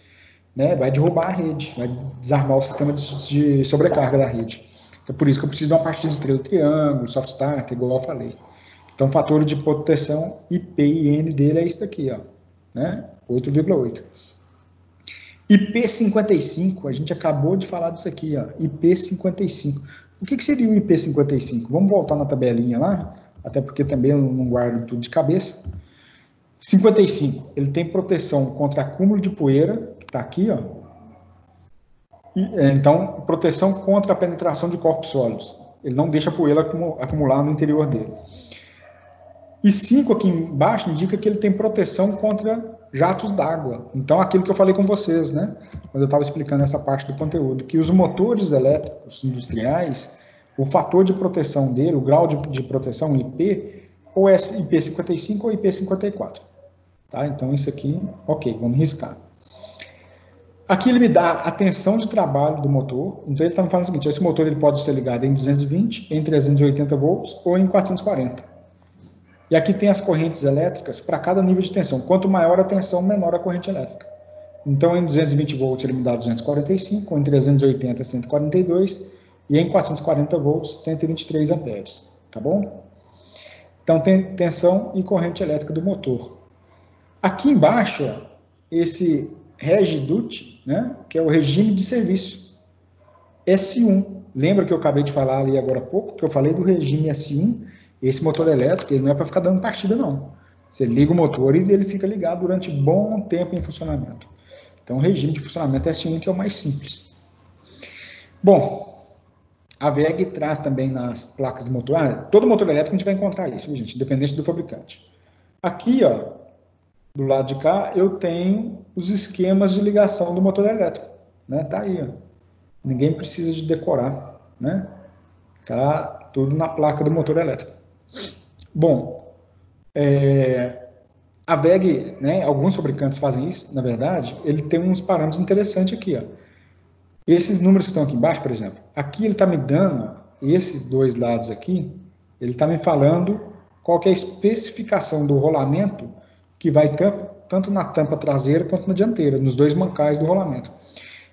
Speaker 1: né, vai derrubar a rede, vai desarmar o sistema de sobrecarga da rede. É por isso que eu preciso de uma partida de estrela triângulo, soft start, igual eu falei. Então, o fator de proteção IPN dele é isso daqui, ó, né, 8,8. IP55, a gente acabou de falar disso aqui, ó, IP55. O que seria o IP55? Vamos voltar na tabelinha lá, até porque também eu não guardo tudo de cabeça. 55, ele tem proteção contra acúmulo de poeira, que está aqui, ó. Então, proteção contra a penetração de corpos sólidos. Ele não deixa a poeira acumular no interior dele. E 5 aqui embaixo indica que ele tem proteção contra jatos d'água. Então, aquilo que eu falei com vocês, né? Quando eu estava explicando essa parte do conteúdo, que os motores elétricos industriais, o fator de proteção dele, o grau de proteção, IP, ou é IP55 ou IP54. Tá? Então, isso aqui, ok, vamos riscar. Aqui ele me dá a tensão de trabalho do motor. Então, ele está me falando o seguinte, esse motor ele pode ser ligado em 220, em 380 volts ou em 440. E aqui tem as correntes elétricas para cada nível de tensão. Quanto maior a tensão, menor a corrente elétrica. Então, em 220 volts ele me dá 245, em 380, 142, e em 440 volts, 123 amperes. Tá bom? Então, tem tensão e corrente elétrica do motor. Aqui embaixo, ó, esse RegDUT, né, que é o regime de serviço. S1. Lembra que eu acabei de falar ali agora há pouco, que eu falei do regime S1? Esse motor elétrico, ele não é para ficar dando partida, não. Você liga o motor e ele fica ligado durante bom tempo em funcionamento. Então, o regime de funcionamento S1 que é o mais simples. Bom, a WEG traz também nas placas do motor. Todo motor elétrico a gente vai encontrar isso, gente, independente do fabricante. Aqui, ó, do lado de cá, eu tenho os esquemas de ligação do motor elétrico. Né? Tá aí, ó. Ninguém precisa de decorar, né? Tá tudo na placa do motor elétrico. Bom, a WEG, né, alguns fabricantes fazem isso, na verdade, ele tem uns parâmetros interessantes aqui, ó. Esses números que estão aqui embaixo, por exemplo, aqui ele está me dando, esses dois lados aqui, ele está me falando qual que é a especificação do rolamento que vai tanto na tampa traseira quanto na dianteira, nos dois mancais do rolamento.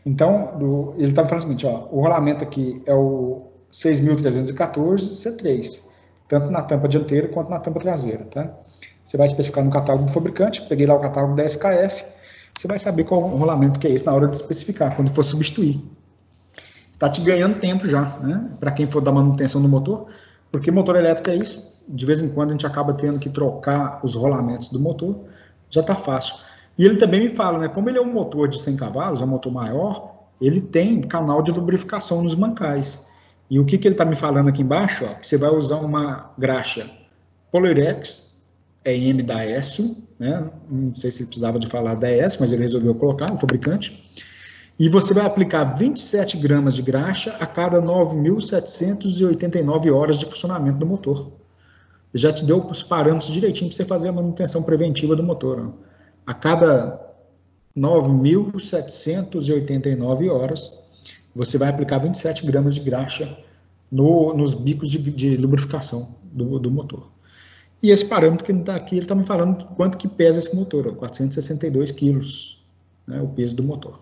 Speaker 1: Então, ele está me falando o seguinte, ó, o rolamento aqui é o 6.314 C3, tanto na tampa dianteira quanto na tampa traseira, tá? Você vai especificar no catálogo do fabricante, peguei lá o catálogo da SKF, você vai saber qual o rolamento que é esse na hora de especificar, quando for substituir. Tá te ganhando tempo já, né? Para quem for dar manutenção no motor, Porque motor elétrico é isso, de vez em quando a gente acaba tendo que trocar os rolamentos do motor, já está fácil. E ele também me fala, né, como ele é um motor de 100 cavalos, é um motor maior, ele tem canal de lubrificação nos mancais. E o que ele está me falando aqui embaixo, ó, que você vai usar uma graxa Polyrex, EM da Aécio, né, não sei se ele precisava de falar da Aécio, mas ele resolveu colocar, o fabricante, e você vai aplicar 27 gramas de graxa a cada 9.789 horas de funcionamento do motor. Já te deu os parâmetros direitinho para você fazer a manutenção preventiva do motor. Ó. A cada 9.789 horas, você vai aplicar 27 gramas de graxa nos bicos de lubrificação do motor. E esse parâmetro que ele está aqui, ele está me falando quanto que pesa esse motor, ó, 462 quilos, né, o peso do motor.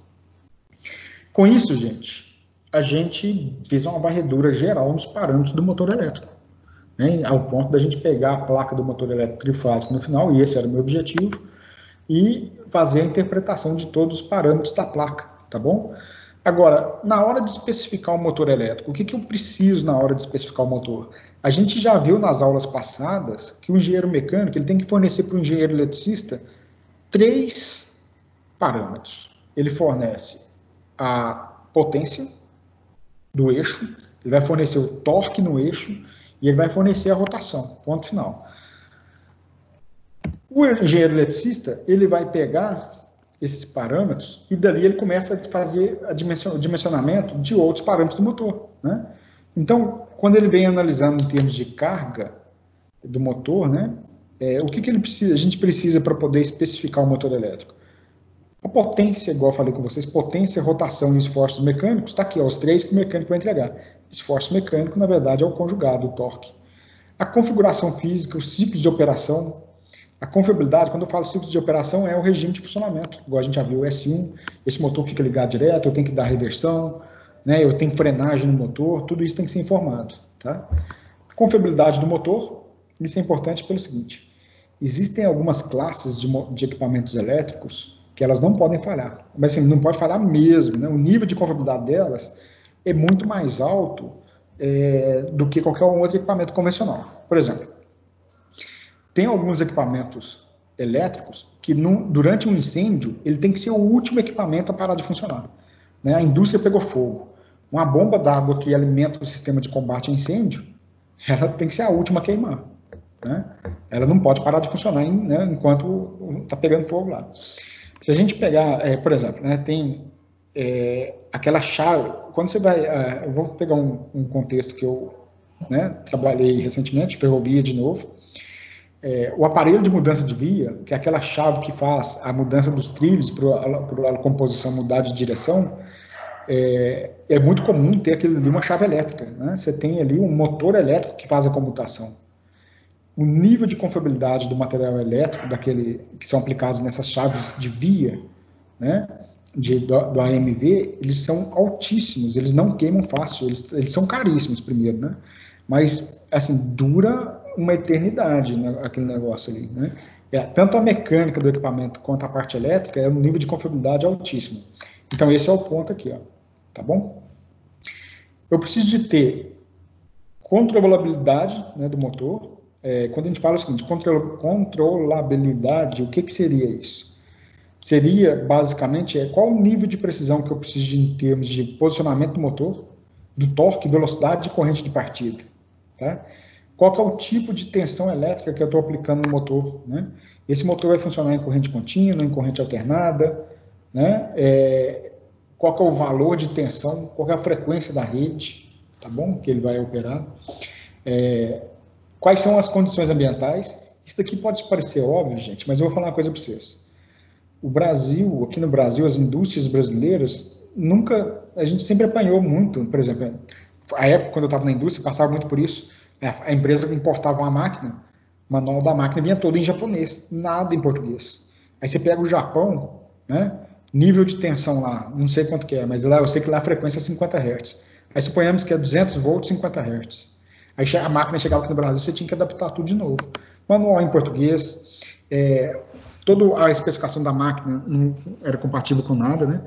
Speaker 1: Com isso, gente, a gente fez uma varredura geral nos parâmetros do motor elétrico, né, ao ponto da gente pegar a placa do motor elétrico trifásico no final, e esse era o meu objetivo, e fazer a interpretação de todos os parâmetros da placa, tá bom? Agora, na hora de especificar o motor elétrico, o que eu preciso na hora de especificar o motor? A gente já viu nas aulas passadas que o engenheiro mecânico ele tem que fornecer para o engenheiro eletricista 3 parâmetros. Ele fornece a potência do eixo, ele vai fornecer o torque no eixo e ele vai fornecer a rotação, ponto final. O engenheiro eletricista, ele vai pegar esses parâmetros e dali ele começa a fazer o dimensionamento de outros parâmetros do motor, né? Então, quando ele vem analisando em termos de carga do motor, né, o que ele precisa? A gente precisa para poder especificar o motor elétrico. A potência, igual eu falei com vocês, potência, rotação e esforços mecânicos, está aqui, ó, os 3 que o mecânico vai entregar. Esforço mecânico, na verdade, é o conjugado, o torque. A configuração física, os ciclos de operação. A confiabilidade, quando eu falo ciclo de operação, é o regime de funcionamento. Igual a gente já viu, o S1, esse motor fica ligado direto, eu tenho que dar reversão, né, eu tenho frenagem no motor, tudo isso tem que ser informado. Tá? Confiabilidade do motor, isso é importante pelo seguinte, existem algumas classes de equipamentos elétricos que elas não podem falhar, mas assim, não pode falhar mesmo, né? O nível de confiabilidade delas é muito mais alto do que qualquer outro equipamento convencional. Por exemplo, tem alguns equipamentos elétricos que durante um incêndio ele tem que ser o último equipamento a parar de funcionar. Né? A indústria pegou fogo. Uma bomba d'água que alimenta o sistema de combate a incêndio, ela tem que ser a última a queimar. Né? Ela não pode parar de funcionar enquanto está pegando fogo lá. Se a gente pegar, por exemplo, né, tem aquela chave, quando você vai, eu vou pegar um contexto que eu trabalhei recentemente, ferrovia de novo, o aparelho de mudança de via, que é aquela chave que faz a mudança dos trilhos para a composição mudar de direção, é muito comum ter aquilo ali uma chave elétrica. Né? Você tem ali um motor elétrico que faz a comutação. O nível de confiabilidade do material elétrico, que são aplicados nessas chaves de via, né, do AMV, eles são altíssimos, eles não queimam fácil, eles são caríssimos primeiro, né? Mas, assim, dura uma eternidade, né, aquele negócio ali, né? Tanto a mecânica do equipamento quanto a parte elétrica é um nível de confiabilidade altíssimo. Então, esse é o ponto aqui, ó, tá bom? Eu preciso de ter controlabilidade, né, do motor. Quando a gente fala o seguinte, controlabilidade, o que seria isso? Seria, basicamente, qual o nível de precisão que eu preciso em termos de posicionamento do motor, do torque, velocidade e corrente de partida. Tá? Qual que é o tipo de tensão elétrica que eu estou aplicando no motor? Né? Esse motor vai funcionar em corrente contínua, em corrente alternada, né? Qual que é o valor de tensão, qual que é a frequência da rede, tá bom? Que ele vai operar. Quais são as condições ambientais? Isso daqui pode parecer óbvio, gente, mas eu vou falar uma coisa para vocês. Aqui no Brasil, as indústrias brasileiras, a gente sempre apanhou muito, por exemplo, a época quando eu estava na indústria, passava muito por isso, a empresa importava uma máquina, o manual da máquina vinha todo em japonês, nada em português. Aí você pega o Japão, né, nível de tensão lá, não sei quanto que é, mas lá eu sei que lá a frequência é 50 Hz. Aí suponhamos que é 200 volts, 50 Hz. Aí a máquina chegava aqui no Brasil, você tinha que adaptar tudo de novo. Manual em português, toda a especificação da máquina não era compatível com nada, né?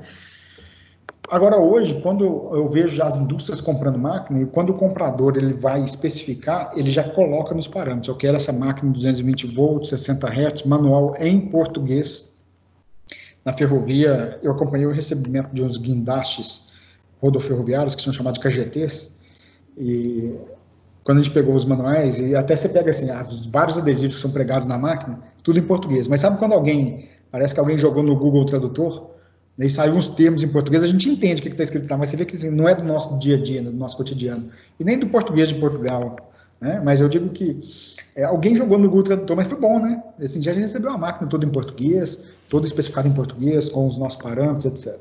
Speaker 1: Agora, hoje, quando eu vejo as indústrias comprando máquina, e quando o comprador ele vai especificar, ele já coloca nos parâmetros. Eu quero essa máquina de 220 volts, 60 Hz, manual em português. Na ferrovia, eu acompanhei o recebimento de uns guindastes rodoferroviários, que são chamados de KGTs, e quando a gente pegou os manuais, e até você pega assim, vários adesivos que são pregados na máquina, tudo em português. Mas sabe quando parece que alguém jogou no Google Tradutor, e saiu uns termos em português, a gente entende o que está escrito lá, mas você vê que assim, não é do nosso dia a dia, do nosso cotidiano, e nem do português de Portugal, né? Mas eu digo que alguém jogou no Google Tradutor, mas foi bom, né? Esse dia a gente recebeu uma máquina toda em português, toda especificada em português, com os nossos parâmetros, etc.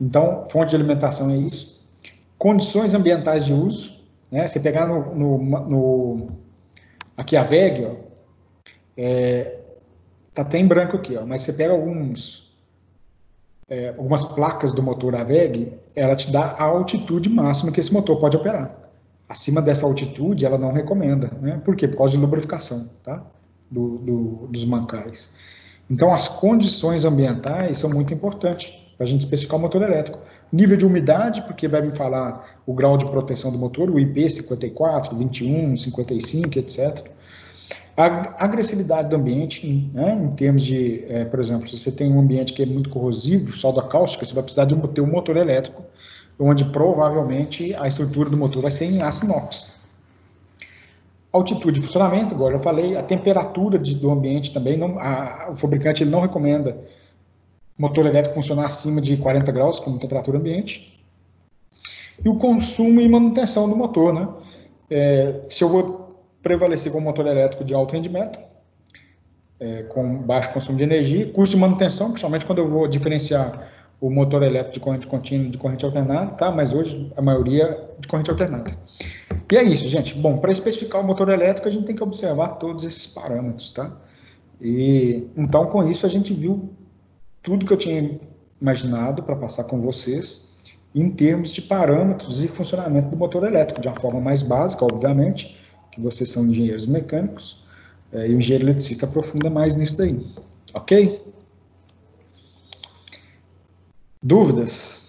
Speaker 1: Então, fonte de alimentação é isso. Condições ambientais de uso, né? Você pegar aqui a VEG, ó, tá até em branco aqui, ó, mas você pega algumas placas do motor AVEG, ela te dá a altitude máxima que esse motor pode operar. Acima dessa altitude, ela não recomenda, né? Por quê? Por causa de lubrificação, tá? Dos mancais. Então, as condições ambientais são muito importantes para a gente especificar o motor elétrico. Nível de umidade, porque vai me falar o grau de proteção do motor, o IP 54, 21, 55, etc. A agressividade do ambiente, né, em termos de, por exemplo, se você tem um ambiente que é muito corrosivo, solda cáustica, você vai precisar de ter um motor elétrico, onde provavelmente a estrutura do motor vai ser em aço inox. Altitude de funcionamento, igual eu já falei, a temperatura do ambiente também, o fabricante ele não recomenda motor elétrico funcionar acima de 40 graus, como temperatura ambiente. E o consumo e manutenção do motor, né? Se eu vou prevalecer com um motor elétrico de alto rendimento, com baixo consumo de energia, custo de manutenção, principalmente quando eu vou diferenciar o motor elétrico de corrente contínua de corrente alternada, tá? Mas hoje a maioria de corrente alternada. E é isso, gente. Bom, para especificar o motor elétrico, a gente tem que observar todos esses parâmetros, tá? E então, com isso, a gente viu tudo que eu tinha imaginado para passar com vocês em termos de parâmetros e funcionamento do motor elétrico, de uma forma mais básica, obviamente, que vocês são engenheiros mecânicos, e o engenheiro eletricista aprofunda mais nisso daí. Ok? Dúvidas?